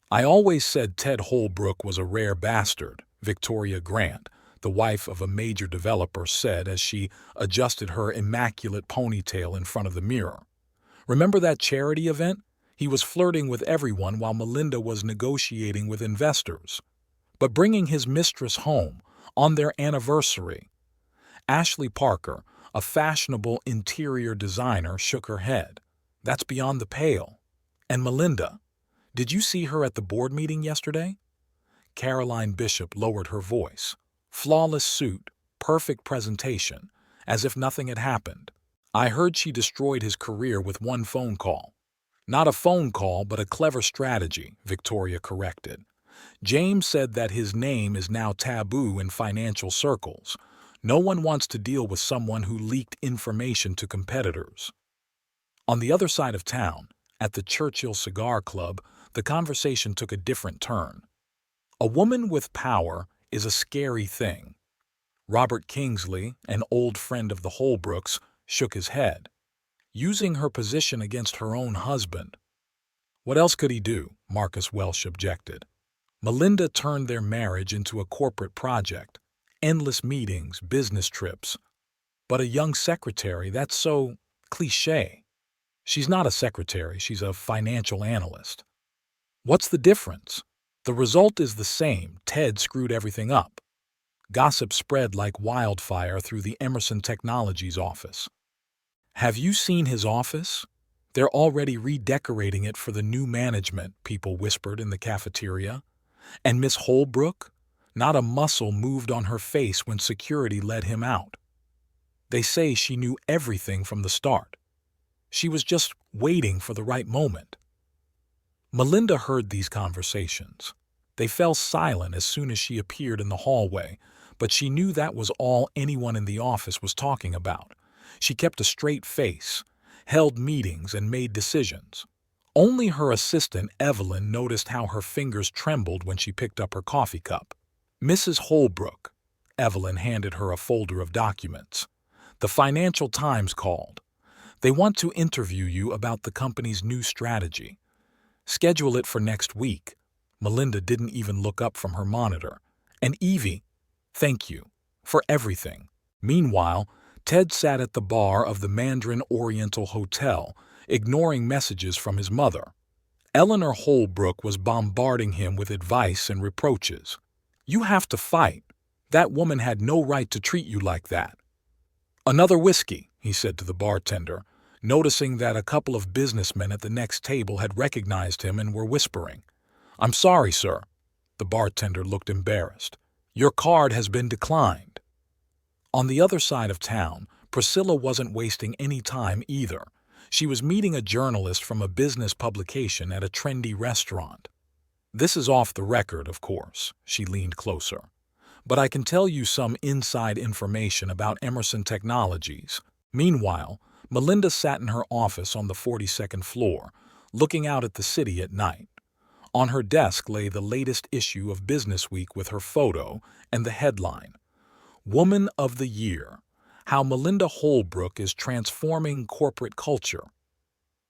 I always said Ted Holbrook was a rare bastard, Victoria Grant, the wife of a major developer, said as she adjusted her immaculate ponytail in front of the mirror. Remember that charity event? He was flirting with everyone while Melinda was negotiating with investors. But bringing his mistress home on their anniversary. Ashley Parker, a fashionable interior designer, shook her head. That's beyond the pale. And Melinda, did you see her at the board meeting yesterday? Caroline Bishop lowered her voice. Flawless suit, perfect presentation, as if nothing had happened. I heard she destroyed his career with one phone call. Not a phone call, but a clever strategy, Victoria corrected. James said that his name is now taboo in financial circles. No one wants to deal with someone who leaked information to competitors. On the other side of town, at the Churchill Cigar Club, the conversation took a different turn. A woman with power is a scary thing. Robert Kingsley, an old friend of the Holbrooks, shook his head. Using her position against her own husband. What else could he do? Marcus Welsh objected. Melinda turned their marriage into a corporate project. Endless meetings, business trips. But a young secretary, that's so cliché. She's not a secretary, she's a financial analyst. What's the difference? The result is the same. Ted screwed everything up. Gossip spread like wildfire through the Emerson Technologies office. Have you seen his office? They're already redecorating it for the new management, people whispered in the cafeteria. And Miss Holbrook? Not a muscle moved on her face when security led him out. They say she knew everything from the start. She was just waiting for the right moment. Melinda heard these conversations. They fell silent as soon as she appeared in the hallway, but she knew that was all anyone in the office was talking about. She kept a straight face, held meetings, and made decisions. Only her assistant, Evelyn, noticed how her fingers trembled when she picked up her coffee cup. Mrs. Holbrook, Evelyn handed her a folder of documents. The Financial Times called. They want to interview you about the company's new strategy. Schedule it for next week. Melinda didn't even look up from her monitor. And Evie, thank you for everything. Meanwhile, Ted sat at the bar of the Mandarin Oriental Hotel, ignoring messages from his mother. Eleanor Holbrook was bombarding him with advice and reproaches. You have to fight. That woman had no right to treat you like that. Another whiskey, he said to the bartender, noticing that a couple of businessmen at the next table had recognized him and were whispering. I'm sorry, sir. The bartender looked embarrassed. Your card has been declined. On the other side of town, Priscilla wasn't wasting any time either. She was meeting a journalist from a business publication at a trendy restaurant. This is off the record, of course. She leaned closer. But I can tell you some inside information about Emerson Technologies. Meanwhile, Melinda sat in her office on the 42nd floor, looking out at the city at night. On her desk lay the latest issue of Business Week with her photo and the headline, Woman of the Year, How Melinda Holbrook is Transforming Corporate Culture.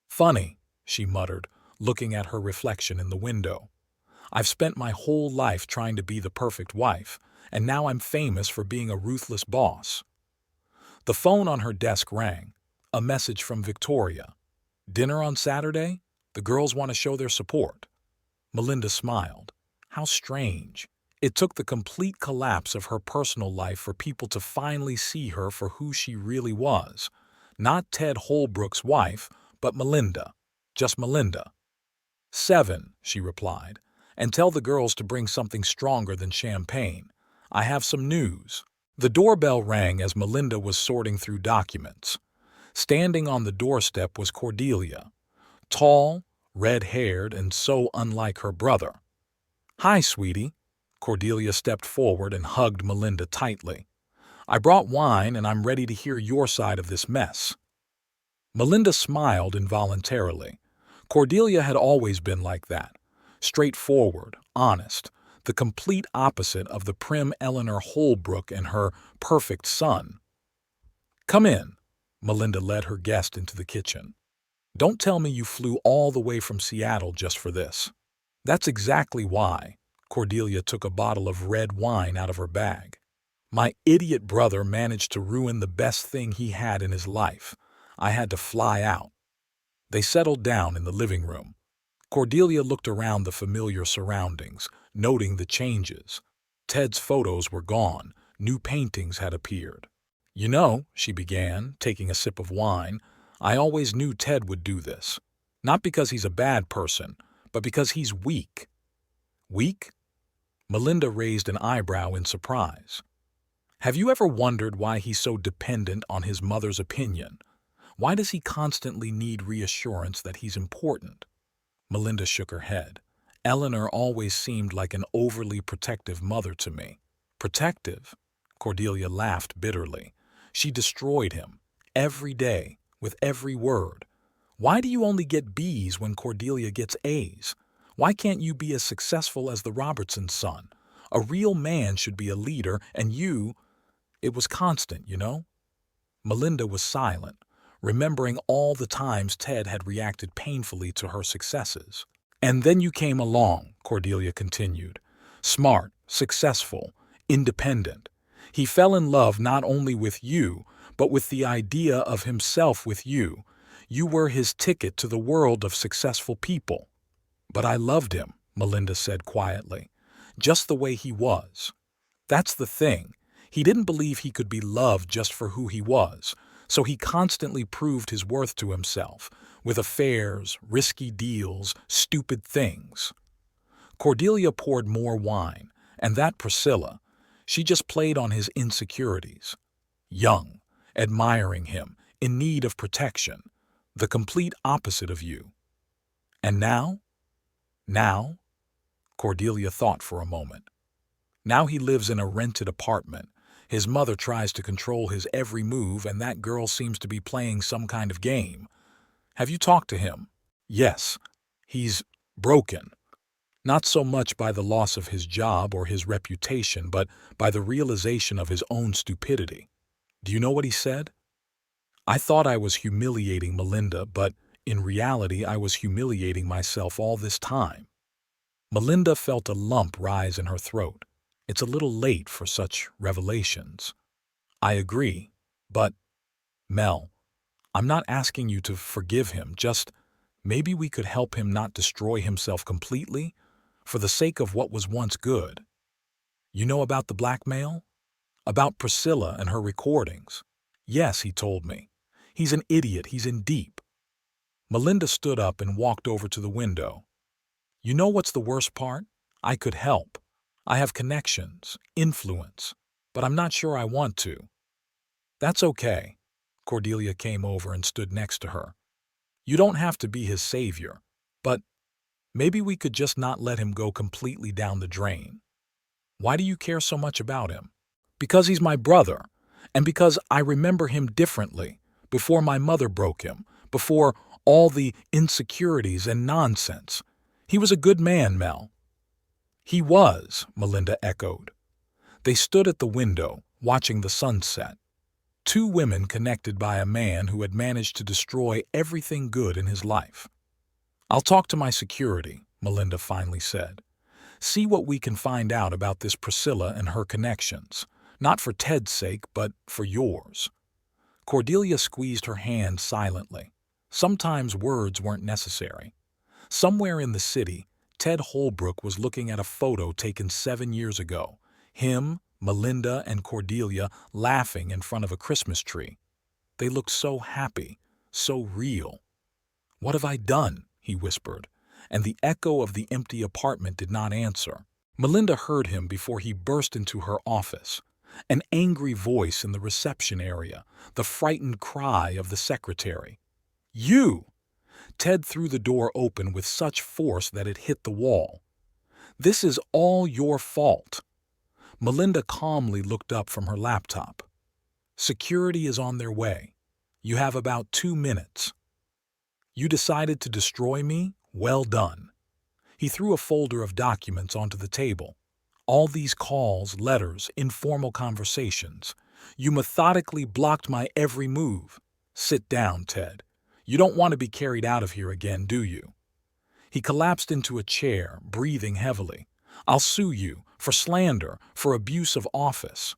Funny, she muttered, looking at her reflection in the window. I've spent my whole life trying to be the perfect wife, and now I'm famous for being a ruthless boss. The phone on her desk rang. A message from Victoria. Dinner on Saturday? The girls want to show their support. Melinda smiled. How strange. It took the complete collapse of her personal life for people to finally see her for who she really was. Not Ted Holbrook's wife, but Melinda. Just Melinda. 7, she replied, and tell the girls to bring something stronger than champagne. I have some news. The doorbell rang as Melinda was sorting through documents. Standing on the doorstep was Cordelia. Tall, red-haired, and so unlike her brother. Hi, sweetie. Cordelia stepped forward and hugged Melinda tightly. I brought wine and I'm ready to hear your side of this mess. Melinda smiled involuntarily. Cordelia had always been like that. Straightforward, honest, the complete opposite of the prim Eleanor Holbrook and her perfect son. Come in. Melinda led her guest into the kitchen. Don't tell me you flew all the way from Seattle just for this. That's exactly why. Cordelia took a bottle of red wine out of her bag. My idiot brother managed to ruin the best thing he had in his life. I had to fly out. They settled down in the living room. Cordelia looked around the familiar surroundings, noting the changes. Ted's photos were gone. New paintings had appeared. You know, she began, taking a sip of wine, I always knew Ted would do this. Not because he's a bad person, but because he's weak. Weak? Melinda raised an eyebrow in surprise. Have you ever wondered why he's so dependent on his mother's opinion? Why does he constantly need reassurance that he's important? Melinda shook her head. Eleanor always seemed like an overly protective mother to me. Protective? Cordelia laughed bitterly. She destroyed him. Every day. With every word. Why do you only get B's when Cordelia gets A's? Why can't you be as successful as the Robertson son? A real man should be a leader, and you... It was constant, you know? Melinda was silent, remembering all the times Ted had reacted painfully to her successes. And then you came along, Cordelia continued. Smart, successful, independent. He fell in love not only with you, but with the idea of himself with you. You were his ticket to the world of successful people. But I loved him, Melinda said quietly, just the way he was. That's the thing. He didn't believe he could be loved just for who he was, so he constantly proved his worth to himself, with affairs, risky deals, stupid things. Cordelia poured more wine, and that Priscilla, she just played on his insecurities. Young, admiring him, in need of protection, the complete opposite of you. And now? Now? Cordelia thought for a moment. Now he lives in a rented apartment. His mother tries to control his every move, and that girl seems to be playing some kind of game. Have you talked to him? Yes. He's broken. Not so much by the loss of his job or his reputation, but by the realization of his own stupidity. Do you know what he said? I thought I was humiliating Melinda, but in reality I was humiliating myself all this time. Melinda felt a lump rise in her throat. It's a little late for such revelations. I agree, but, Mel, I'm not asking you to forgive him, just maybe we could help him not destroy himself completely for the sake of what was once good. You know about the blackmail? About Priscilla and her recordings? Yes, he told me. He's an idiot, he's in deep. Melinda stood up and walked over to the window. You know what's the worst part? I could help. I have connections, influence, but I'm not sure I want to. That's okay. Cordelia came over and stood next to her. You don't have to be his savior, but maybe we could just not let him go completely down the drain. Why do you care so much about him? Because he's my brother, and because I remember him differently, before my mother broke him, before all the insecurities and nonsense. He was a good man, Mel. He was, Melinda echoed. They stood at the window, watching the sunset. Two women connected by a man who had managed to destroy everything good in his life. "I'll talk to my security," Melinda finally said. "See what we can find out about this Priscilla and her connections. Not for Ted's sake, but for yours." Cordelia squeezed her hand silently. Sometimes words weren't necessary. Somewhere in the city, Ted Holbrook was looking at a photo taken 7 years ago. Him, Melinda, and Cordelia laughing in front of a Christmas tree. They looked so happy, so real. "What have I done?" he whispered, and the echo of the empty apartment did not answer. Melinda heard him before he burst into her office. An angry voice in the reception area, the frightened cry of the secretary. "You!" Ted threw the door open with such force that it hit the wall. "This is all your fault." Melinda calmly looked up from her laptop. "Security is on their way. You have about 2 minutes. You decided to destroy me? Well done." He threw a folder of documents onto the table. "All these calls, letters, informal conversations. You methodically blocked my every move. Sit down, Ted. You don't want to be carried out of here again, do you?" He collapsed into a chair, breathing heavily. "I'll sue you for slander, for abuse of office."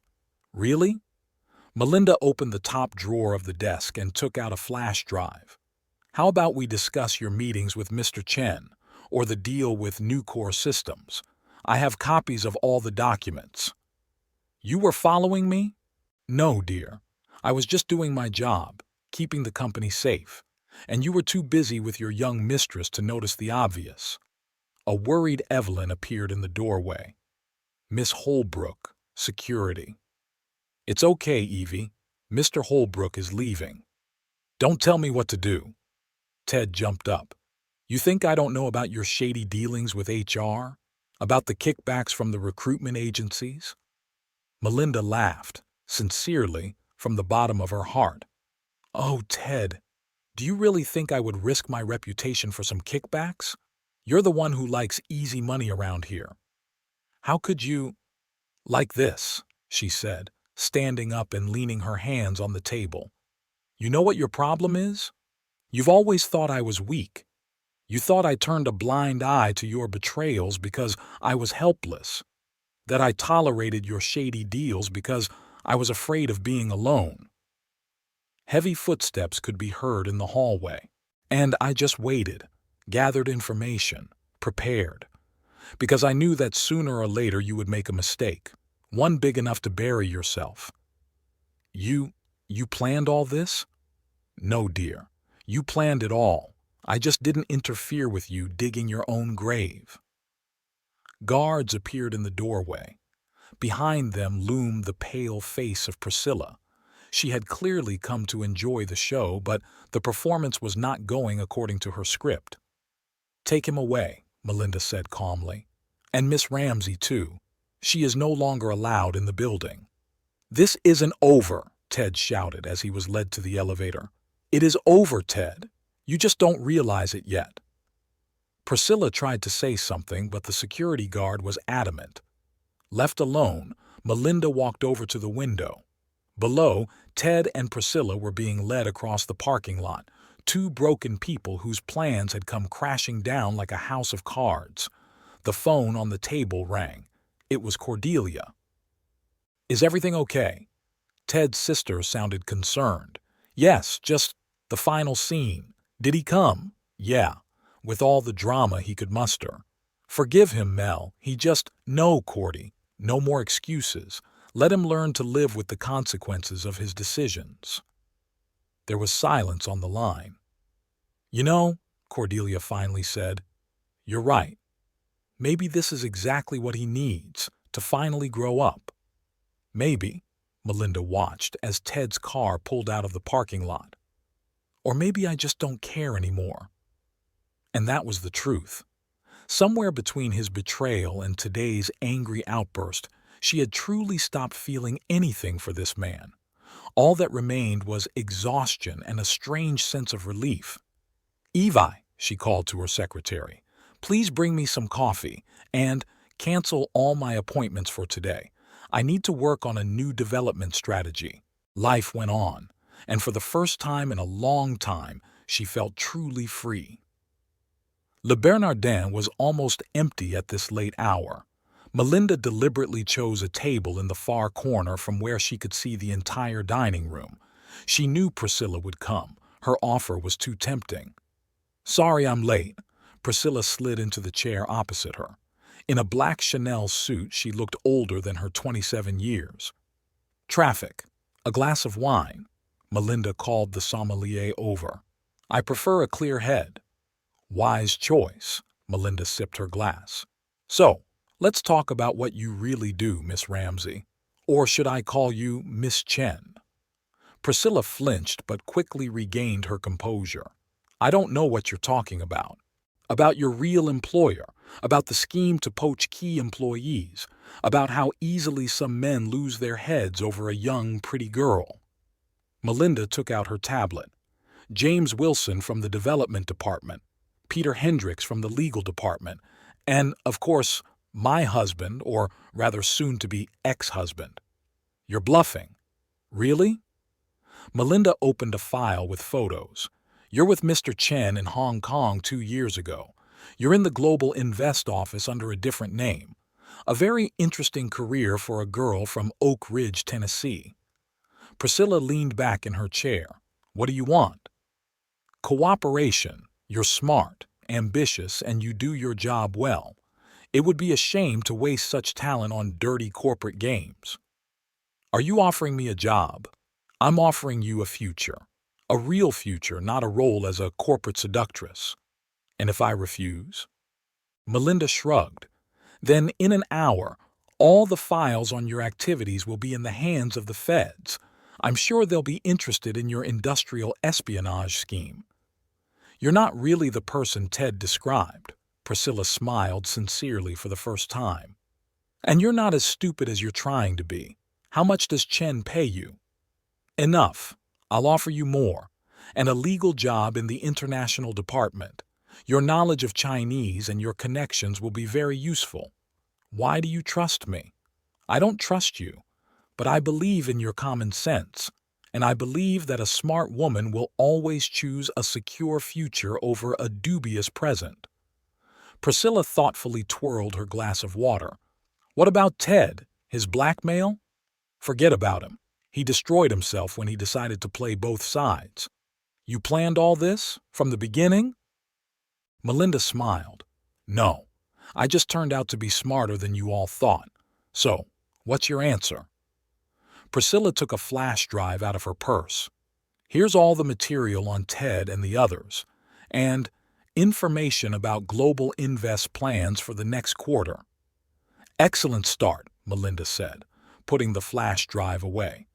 "Really?" Melinda opened the top drawer of the desk and took out a flash drive. "How about we discuss your meetings with Mr. Chen, or the deal with Nucor Systems? I have copies of all the documents." "You were following me?" "No, dear. I was just doing my job, keeping the company safe. And you were too busy with your young mistress to notice the obvious." A worried Evelyn appeared in the doorway. "Miss Holbrook, security." "It's okay, Evie. Mr. Holbrook is leaving." "Don't tell me what to do." Ted jumped up. "You think I don't know about your shady dealings with HR? About the kickbacks from the recruitment agencies?" Melinda laughed, sincerely, from the bottom of her heart. "Oh, Ted, do you really think I would risk my reputation for some kickbacks? You're the one who likes easy money around here. How could you—" "Like this," she said, standing up and leaning her hands on the table. "You know what your problem is? You've always thought I was weak. You thought I turned a blind eye to your betrayals because I was helpless, that I tolerated your shady deals because I was afraid of being alone." Heavy footsteps could be heard in the hallway, and I just waited, gathered information, prepared, because I knew that sooner or later you would make a mistake, one big enough to bury yourself. You planned all this?" "No, dear. You planned it all. I just didn't interfere with you digging your own grave." Guards appeared in the doorway. Behind them loomed the pale face of Priscilla. She had clearly come to enjoy the show, but the performance was not going according to her script. "Take him away," Melinda said calmly. "And Miss Ramsey, too. She is no longer allowed in the building." "This isn't over," Ted shouted as he was led to the elevator. "It is over, Ted. You just don't realize it yet." Priscilla tried to say something, but the security guard was adamant. Left alone, Melinda walked over to the window. Below, Ted and Priscilla were being led across the parking lot, two broken people whose plans had come crashing down like a house of cards. The phone on the table rang. It was Cordelia. "Is everything okay?" Ted's sister sounded concerned. "Yes, just the final scene. Did he come?" "Yeah, with all the drama he could muster." "Forgive him, Mel. He just—" "No, Cordy. No more excuses. Let him learn to live with the consequences of his decisions." There was silence on the line. "You know," Cordelia finally said, "you're right. Maybe this is exactly what he needs, to finally grow up." "Maybe," Melinda watched as Ted's car pulled out of the parking lot. "Or maybe I just don't care anymore." And that was the truth. Somewhere between his betrayal and today's angry outburst, she had truly stopped feeling anything for this man. All that remained was exhaustion and a strange sense of relief. "Evi," she called to her secretary, "please bring me some coffee and cancel all my appointments for today. I need to work on a new development strategy." Life went on, and for the first time in a long time, she felt truly free. Le Bernardin was almost empty at this late hour. Melinda deliberately chose a table in the far corner from where she could see the entire dining room. She knew Priscilla would come. Her offer was too tempting. "Sorry I'm late." Priscilla slid into the chair opposite her. In a black Chanel suit, she looked older than her 27 years. "Traffic. A glass of wine." Melinda called the sommelier over. "I prefer a clear head." "Wise choice." Melinda sipped her glass. "So, let's talk about what you really do, Miss Ramsey. Or should I call you Miss Chen?" Priscilla flinched but quickly regained her composure. "I don't know what you're talking about. About your real employer, about the scheme to poach key employees, about how easily some men lose their heads over a young, pretty girl." Melinda took out her tablet. "James Wilson from the development department, Peter Hendricks from the legal department, and, of course, my husband, or rather soon-to-be ex-husband." "You're bluffing." "Really?" Melinda opened a file with photos. "You're with Mr. Chen in Hong Kong 2 years ago. You're in the Global Invest office under a different name. A very interesting career for a girl from Oak Ridge, Tennessee." Priscilla leaned back in her chair. "What do you want?" "Cooperation. You're smart, ambitious, and you do your job well. It would be a shame to waste such talent on dirty corporate games." "Are you offering me a job?" "I'm offering you a future. A real future, not a role as a corporate seductress." "And if I refuse?" Melinda shrugged. "Then in an hour, all the files on your activities will be in the hands of the feds. I'm sure they'll be interested in your industrial espionage scheme." "You're not really the person Ted described." Priscilla smiled sincerely for the first time. "And you're not as stupid as you're trying to be. How much does Chen pay you?" "Enough. I'll offer you more. And a legal job in the international department. Your knowledge of Chinese and your connections will be very useful." "Why do you trust me?" "I don't trust you, but I believe in your common sense. And I believe that a smart woman will always choose a secure future over a dubious present." Priscilla thoughtfully twirled her glass of water. "What about Ted? His blackmail?" "Forget about him. He destroyed himself when he decided to play both sides." "You planned all this? From the beginning?" Melinda smiled. "No. I just turned out to be smarter than you all thought. So, what's your answer?" Priscilla took a flash drive out of her purse. "Here's all the material on Ted and the others, and information about Global Invest plans for the next quarter." "Excellent start," Melinda said, putting the flash drive away.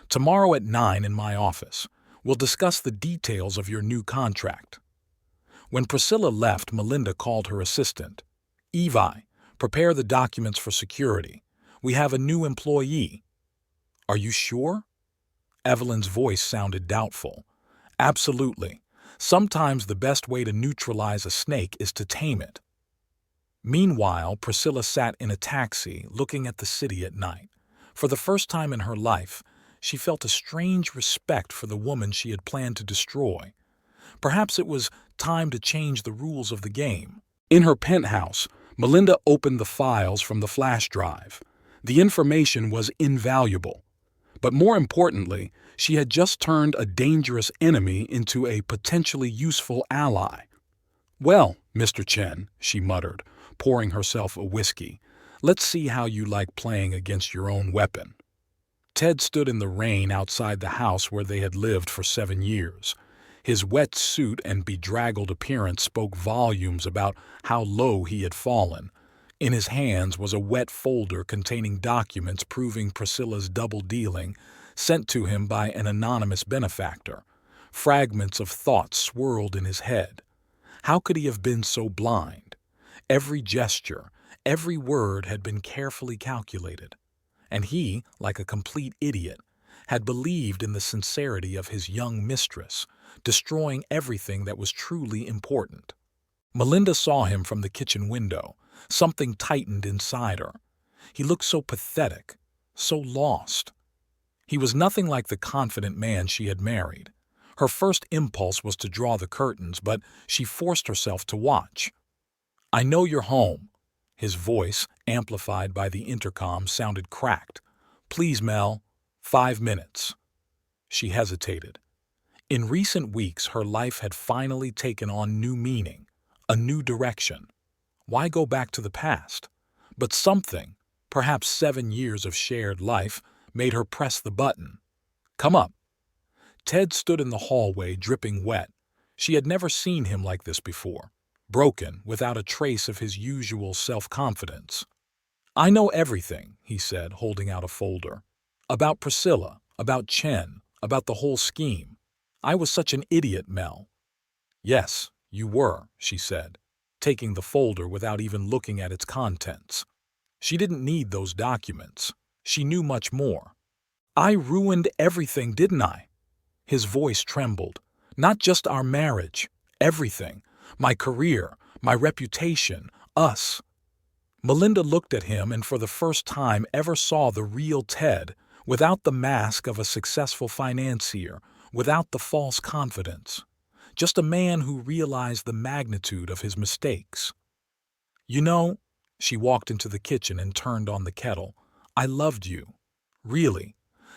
"Tomorrow at 9 in my office. We'll discuss the details of your new contract." When Priscilla left, Melinda called her assistant. "Evi, prepare the documents for security. We have a new employee." "Are you sure?" Evelyn's voice sounded doubtful. "Absolutely. Sometimes the best way to neutralize a snake is to tame it." Meanwhile, Priscilla sat in a taxi, looking at the city at night. For the first time in her life, she felt a strange respect for the woman she had planned to destroy. Perhaps it was time to change the rules of the game. In her penthouse, Melinda opened the files from the flash drive. The information was invaluable. But more importantly, she had just turned a dangerous enemy into a potentially useful ally. "Well, Mr. Chen," she muttered, pouring herself a whiskey, "let's see how you like playing against your own weapon." Ted stood in the rain outside the house where they had lived for 7 years. His wet suit and bedraggled appearance spoke volumes about how low he had fallen. In his hands was a wet folder containing documents proving Priscilla's double-dealing, sent to him by an anonymous benefactor. Fragments of thoughts swirled in his head. How could he have been so blind? Every gesture, every word had been carefully calculated. And he, like a complete idiot, had believed in the sincerity of his young mistress, destroying everything that was truly important. Melinda saw him from the kitchen window. Something tightened inside her. He looked so pathetic, so lost. He was nothing like the confident man she had married. Her first impulse was to draw the curtains, but she forced herself to watch. "I know you're home." His voice, amplified by the intercom, sounded cracked. "Please, Mel, 5 minutes." She hesitated. In recent weeks, her life had finally taken on new meaning, a new direction. Why go back to the past? But something, perhaps 7 years of shared life, made her press the button. "Come up." Ted stood in the hallway, dripping wet. She had never seen him like this before, broken, without a trace of his usual self-confidence. "I know everything," he said, holding out a folder. "About Priscilla, about Chen, about the whole scheme. I was such an idiot, Mel." "Yes, you were," she said, taking the folder without even looking at its contents. She didn't need those documents. She knew much more. "I ruined everything, didn't I?" His voice trembled. "Not just our marriage. Everything. My career, my reputation, us." Melinda looked at him and for the first time ever saw the real Ted, without the mask of a successful financier, without the false confidence. Just a man who realized the magnitude of his mistakes. "You know," she walked into the kitchen and turned on the kettle, "I loved you. Really.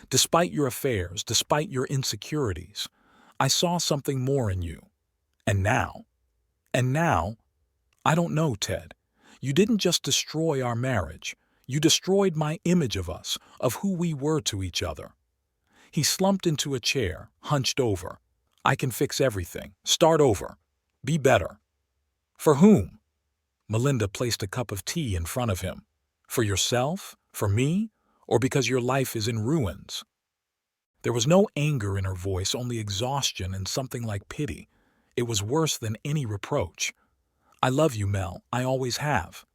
Despite your affairs, despite your insecurities, I saw something more in you. And now, I don't know, Ted. You didn't just destroy our marriage. You destroyed my image of us, of who we were to each other." He slumped into a chair, hunched over. "I can fix everything. Start over. Be better." "For whom?" Melinda placed a cup of tea in front of him. "For yourself? For me? Or because your life is in ruins?" There was no anger in her voice, only exhaustion and something like pity. It was worse than any reproach. "I love you, Mel. I always have."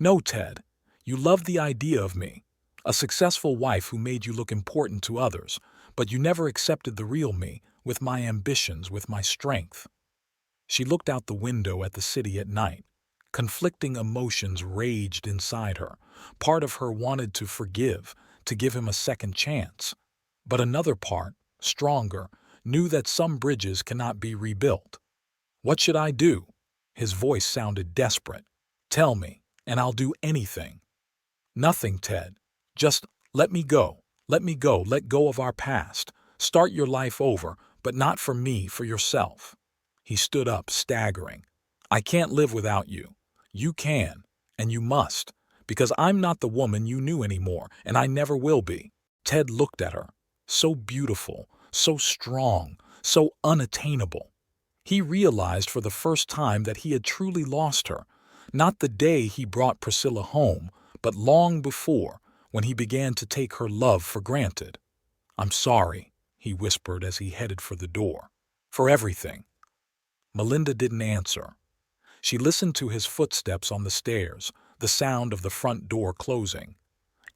"No, Ted. You loved the idea of me. A successful wife who made you look important to others, but you never accepted the real me, with my ambitions, with my strength." She looked out the window at the city at night. Conflicting emotions raged inside her. Part of her wanted to forgive, to give him a second chance. But another part, stronger, knew that some bridges cannot be rebuilt. "What should I do?" His voice sounded desperate. "Tell me, and I'll do anything." "Nothing, Ted. Just let me go. Let me go. Let go of our past. Start your life over, but not for me, for yourself." He stood up, staggering. "I can't live without you. You can, and you must, because I'm not the woman you knew anymore, and I never will be." Ted looked at her. So beautiful, so strong, so unattainable. He realized for the first time that he had truly lost her, not the day he brought Priscilla home, but long before, when he began to take her love for granted. "I'm sorry," he whispered as he headed for the door. "For everything." Melinda didn't answer. She listened to his footsteps on the stairs, the sound of the front door closing.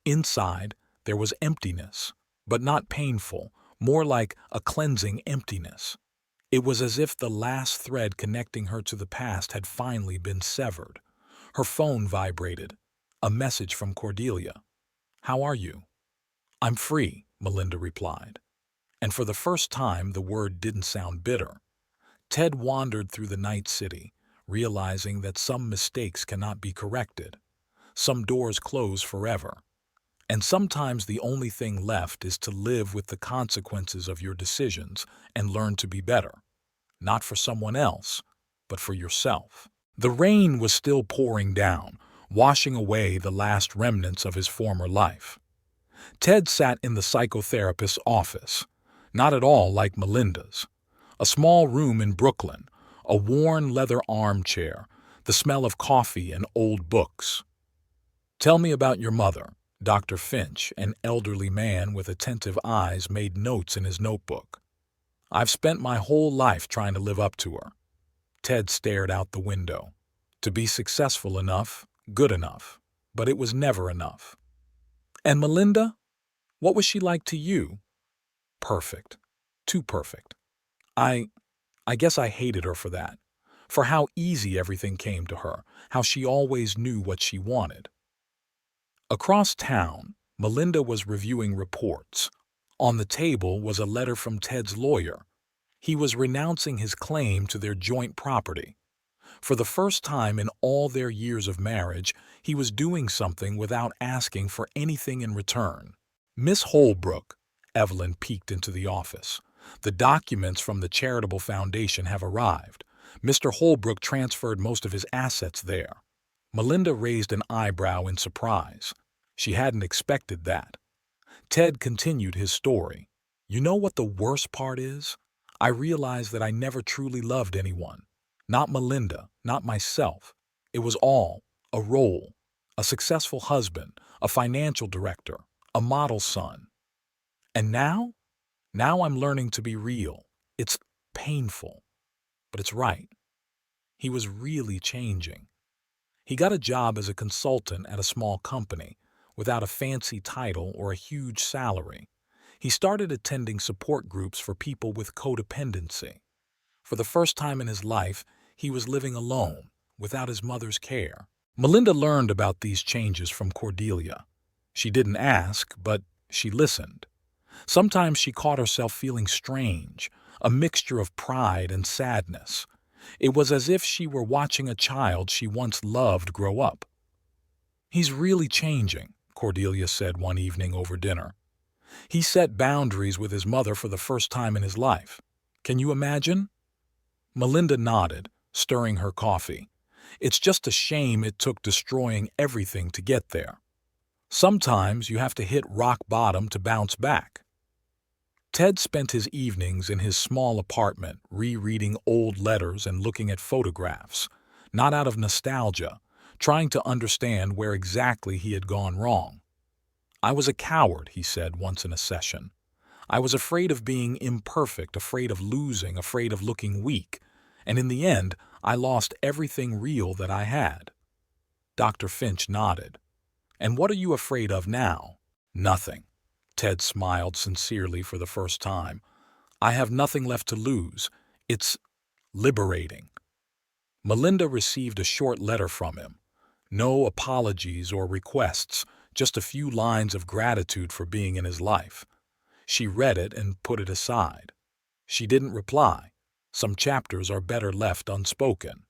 Inside, there was emptiness, but not painful, more like a cleansing emptiness. It was as if the last thread connecting her to the past had finally been severed. Her phone vibrated. A message from Cordelia. "How are you?" "I'm free," Melinda replied. And for the first time, the word didn't sound bitter. Ted wandered through the night city, realizing that some mistakes cannot be corrected. Some doors close forever. And sometimes the only thing left is to live with the consequences of your decisions and learn to be better. Not for someone else, but for yourself. The rain was still pouring down, washing away the last remnants of his former life. Ted sat in the psychotherapist's office, not at all like Melinda's. A small room in Brooklyn, a worn leather armchair, the smell of coffee and old books. "Tell me about your mother." Dr. Finch, an elderly man with attentive eyes, made notes in his notebook. "I've spent my whole life trying to live up to her." Ted stared out the window. To be successful enough, good enough, but it was never enough. "And Melinda? What was she like to you?" "Perfect. Too perfect. I guess I hated her for that. For how easy everything came to her, how she always knew what she wanted." Across town, Melinda was reviewing reports. On the table was a letter from Ted's lawyer. He was renouncing his claim to their joint property. For the first time in all their years of marriage, he was doing something without asking for anything in return. Miss Holbrook, Evelyn peeked into the office. The documents from the charitable foundation have arrived. Mr. Holbrook transferred most of his assets there. Melinda raised an eyebrow in surprise. She hadn't expected that. Ted continued his story. You know what the worst part is? I realized that I never truly loved anyone. Not Melinda, not myself. It was all a role, a successful husband, a financial director, a model son. And now? Now I'm learning to be real. It's painful, but it's right. He was really changing. He got a job as a consultant at a small company, without a fancy title or a huge salary. He started attending support groups for people with codependency. For the first time in his life, he was living alone, without his mother's care. Melinda learned about these changes from Cordelia. She didn't ask, but she listened. Sometimes she caught herself feeling strange, a mixture of pride and sadness. It was as if she were watching a child she once loved grow up. He's really changing, Cordelia said one evening over dinner. He set boundaries with his mother for the first time in his life. Can you imagine? Melinda nodded, stirring her coffee. It's just a shame it took destroying everything to get there. Sometimes you have to hit rock bottom to bounce back. Ted spent his evenings in his small apartment rereading old letters and looking at photographs, not out of nostalgia, trying to understand where exactly he had gone wrong. I was a coward, he said once in a session. I was afraid of being imperfect, afraid of losing, afraid of looking weak, and in the end, I lost everything real that I had. Dr. Finch nodded. And what are you afraid of now? Nothing. Ted smiled sincerely for the first time. I have nothing left to lose. It's liberating. Melinda received a short letter from him. No apologies or requests, just a few lines of gratitude for being in his life. She read it and put it aside. She didn't reply. Some chapters are better left unspoken.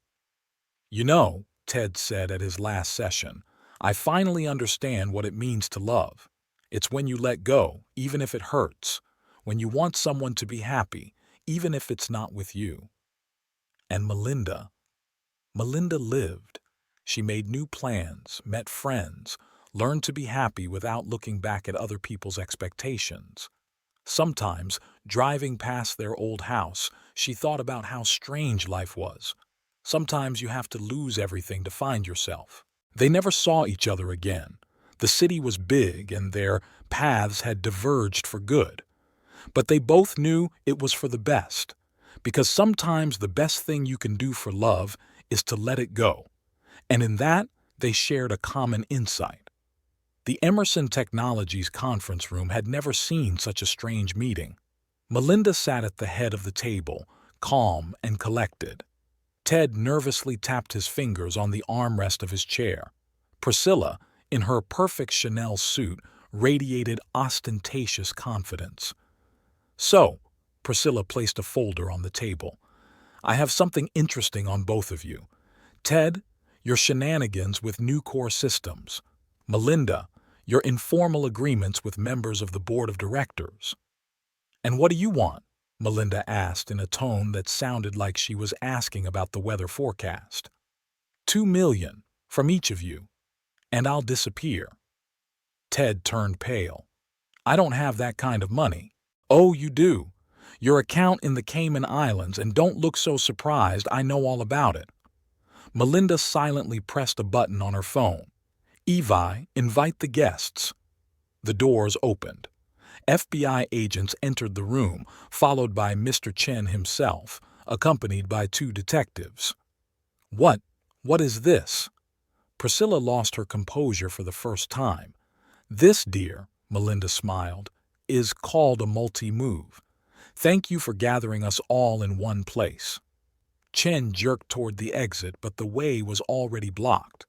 You know, Ted said at his last session, I finally understand what it means to love. It's when you let go, even if it hurts. When you want someone to be happy, even if it's not with you. And Melinda lived. She made new plans, met friends, learned to be happy without looking back at other people's expectations. Sometimes, driving past their old house, she thought about how strange life was. Sometimes you have to lose everything to find yourself. They never saw each other again. The city was big and their paths had diverged for good. But they both knew it was for the best, because sometimes the best thing you can do for love is to let it go. And in that, they shared a common insight. The Emerson Technologies conference room had never seen such a strange meeting. Melinda sat at the head of the table, calm and collected. Ted nervously tapped his fingers on the armrest of his chair. Priscilla, in her perfect Chanel suit, radiated ostentatious confidence. So, Priscilla placed a folder on the table. I have something interesting on both of you. Ted, your shenanigans with new core systems. Melinda, your informal agreements with members of the board of directors. And what do you want? Melinda asked in a tone that sounded like she was asking about the weather forecast. 2 million from each of you, and I'll disappear. Ted turned pale. I don't have that kind of money. Oh, you do. Your account in the Cayman Islands, and don't look so surprised, I know all about it. Melinda silently pressed a button on her phone. Evi, invite the guests. The doors opened. FBI agents entered the room, followed by Mr. Chen himself, accompanied by 2 detectives. What is this? Priscilla lost her composure for the first time. This, dear, Melinda smiled, is called a multi-move. Thank you for gathering us all in one place. Chen jerked toward the exit, but the way was already blocked.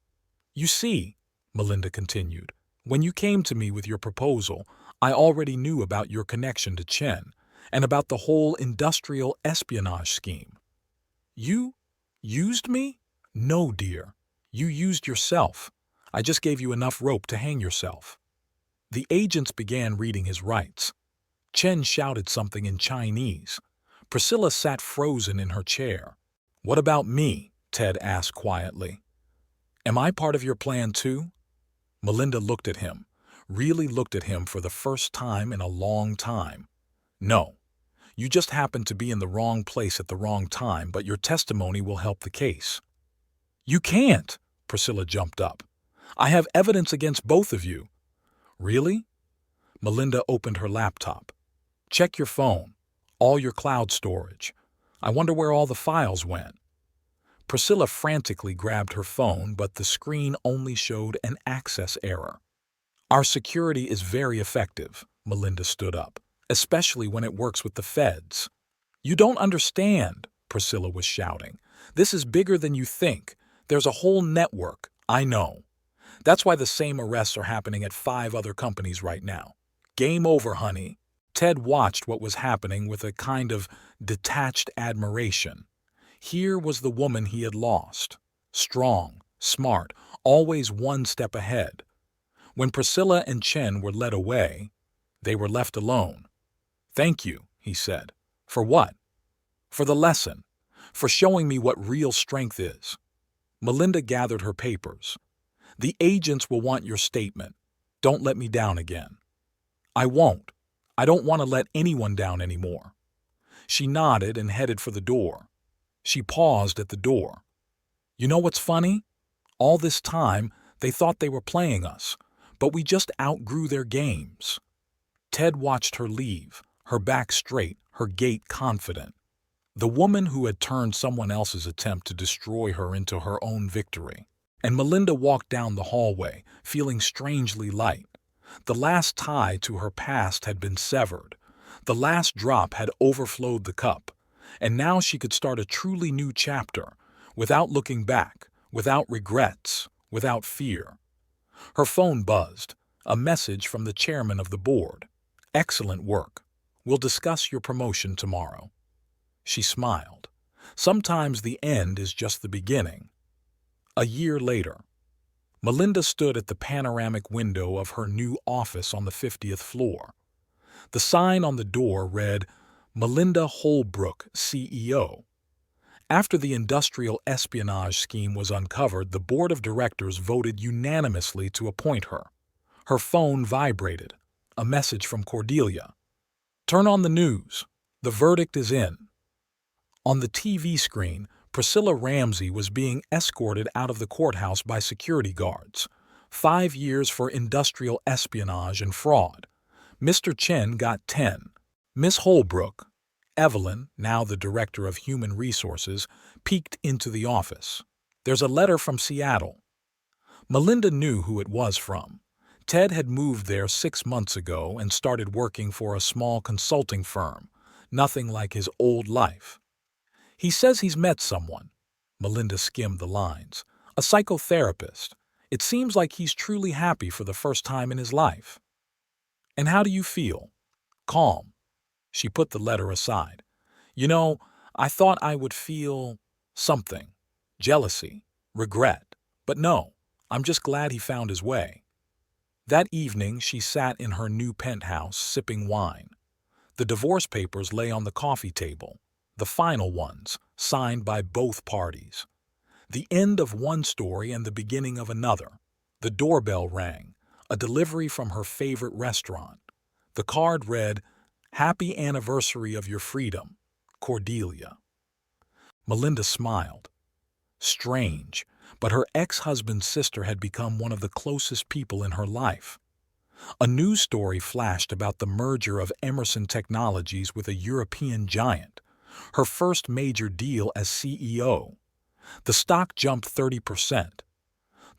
You see, Melinda continued, when you came to me with your proposal, I already knew about your connection to Chen and about the whole industrial espionage scheme. You used me? No, dear. You used yourself. I just gave you enough rope to hang yourself." The agents began reading his rights. Chen shouted something in Chinese. Priscilla sat frozen in her chair. "What about me?" Ted asked quietly. "Am I part of your plan too?" Melinda looked at him, really looked at him for the first time in a long time. "No. You just happened to be in the wrong place at the wrong time, but your testimony will help the case." "You can't!" Priscilla jumped up. "I have evidence against both of you." "Really?" Melinda opened her laptop. "Check your phone, all your cloud storage. I wonder where all the files went." Priscilla frantically grabbed her phone, but the screen only showed an access error. "Our security is very effective," Melinda stood up, "especially when it works with the feds." "You don't understand," Priscilla was shouting. "This is bigger than you think. There's a whole network." "I know. That's why the same arrests are happening at 5 other companies right now." "Game over, honey." Ted watched what was happening with a kind of detached admiration. Here was the woman he had lost. Strong, smart, always one step ahead. When Priscilla and Chen were led away, they were left alone. "Thank you," he said. "For what?" "For the lesson. For showing me what real strength is." Melinda gathered her papers. "The agents will want your statement. Don't let me down again." "I won't. I don't want to let anyone down anymore." She nodded and headed for the door. She paused at the door. "You know what's funny? All this time, they thought they were playing us, but we just outgrew their games." Ted watched her leave, her back straight, her gait confident. The woman who had turned someone else's attempt to destroy her into her own victory. And Melinda walked down the hallway, feeling strangely light. The last tie to her past had been severed. The last drop had overflowed the cup. And now she could start a truly new chapter, without looking back, without regrets, without fear. Her phone buzzed, a message from the chairman of the board. "Excellent work. We'll discuss your promotion tomorrow." She smiled. Sometimes the end is just the beginning. A year later, Melinda stood at the panoramic window of her new office on the 50th floor. The sign on the door read, "Melinda Holbrook, CEO." After the industrial espionage scheme was uncovered, the board of directors voted unanimously to appoint her. Her phone vibrated. A message from Cordelia. "Turn on the news. The verdict is in." On the TV screen, Priscilla Ramsey was being escorted out of the courthouse by security guards. 5 years for industrial espionage and fraud. Mr. Chen got 10. Miss Holbrook, Evelyn, now the director of human resources, peeked into the office. "There's a letter from Seattle." Melinda knew who it was from. Ted had moved there 6 months ago and started working for a small consulting firm. Nothing like his old life. "He says he's met someone." Melinda skimmed the lines. "A psychotherapist. It seems like he's truly happy for the first time in his life." "And how do you feel?" "Calm." She put the letter aside. "You know, I thought I would feel something. Jealousy, regret. But no, I'm just glad he found his way." That evening she sat in her new penthouse sipping wine. The divorce papers lay on the coffee table, the final ones, signed by both parties. The end of one story and the beginning of another. The doorbell rang, a delivery from her favorite restaurant. The card read, "Happy anniversary of your freedom, Cordelia." Melinda smiled. Strange, but her ex-husband's sister had become one of the closest people in her life. A news story flashed about the merger of Emerson Technologies with a European giant, her first major deal as CEO. The stock jumped 30%.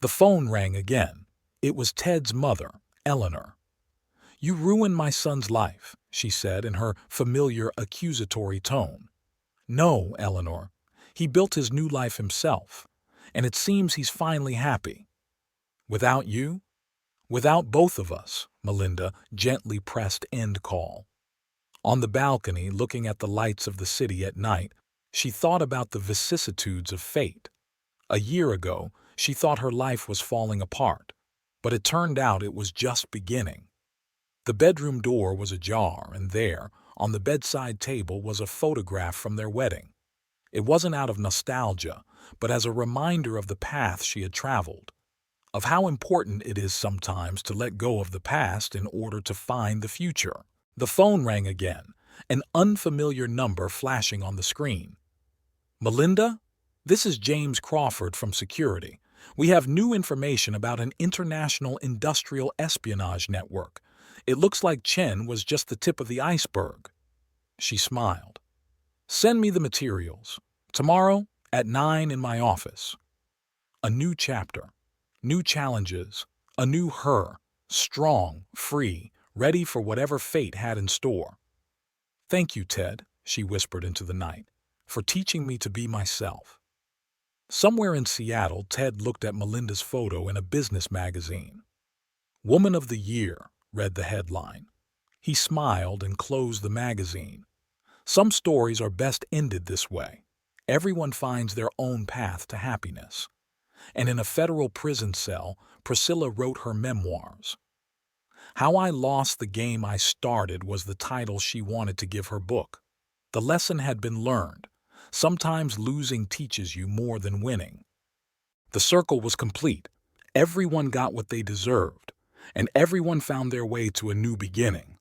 The phone rang again. It was Ted's mother, Eleanor. "You ruined my son's life," she said in her familiar accusatory tone. "No, Eleanor. He built his new life himself, and it seems he's finally happy." "Without you?" Without both of us, Melinda gently pressed end call. On the balcony, looking at the lights of the city at night, she thought about the vicissitudes of fate. A year ago, she thought her life was falling apart, but it turned out it was just beginning. The bedroom door was ajar, and there, on the bedside table, was a photograph from their wedding. It wasn't out of nostalgia, but as a reminder of the path she had traveled, of how important it is sometimes to let go of the past in order to find the future. The phone rang again, an unfamiliar number flashing on the screen. Melinda? This is James Crawford from security. We have new information about an international industrial espionage network. It looks like Chen was just the tip of the iceberg. She smiled. Send me the materials. Tomorrow at 9 in my office. A new chapter. New challenges. A new her. Strong, free, ready for whatever fate had in store. Thank you, Ted, she whispered into the night, for teaching me to be myself. Somewhere in Seattle, Ted looked at Melinda's photo in a business magazine. Woman of the Year, read the headline. He smiled and closed the magazine. Some stories are best ended this way. Everyone finds their own path to happiness. And in a federal prison cell, Priscilla wrote her memoirs. How I Lost the Game I Started was the title she wanted to give her book. The lesson had been learned. Sometimes losing teaches you more than winning. The circle was complete. Everyone got what they deserved, and everyone found their way to a new beginning.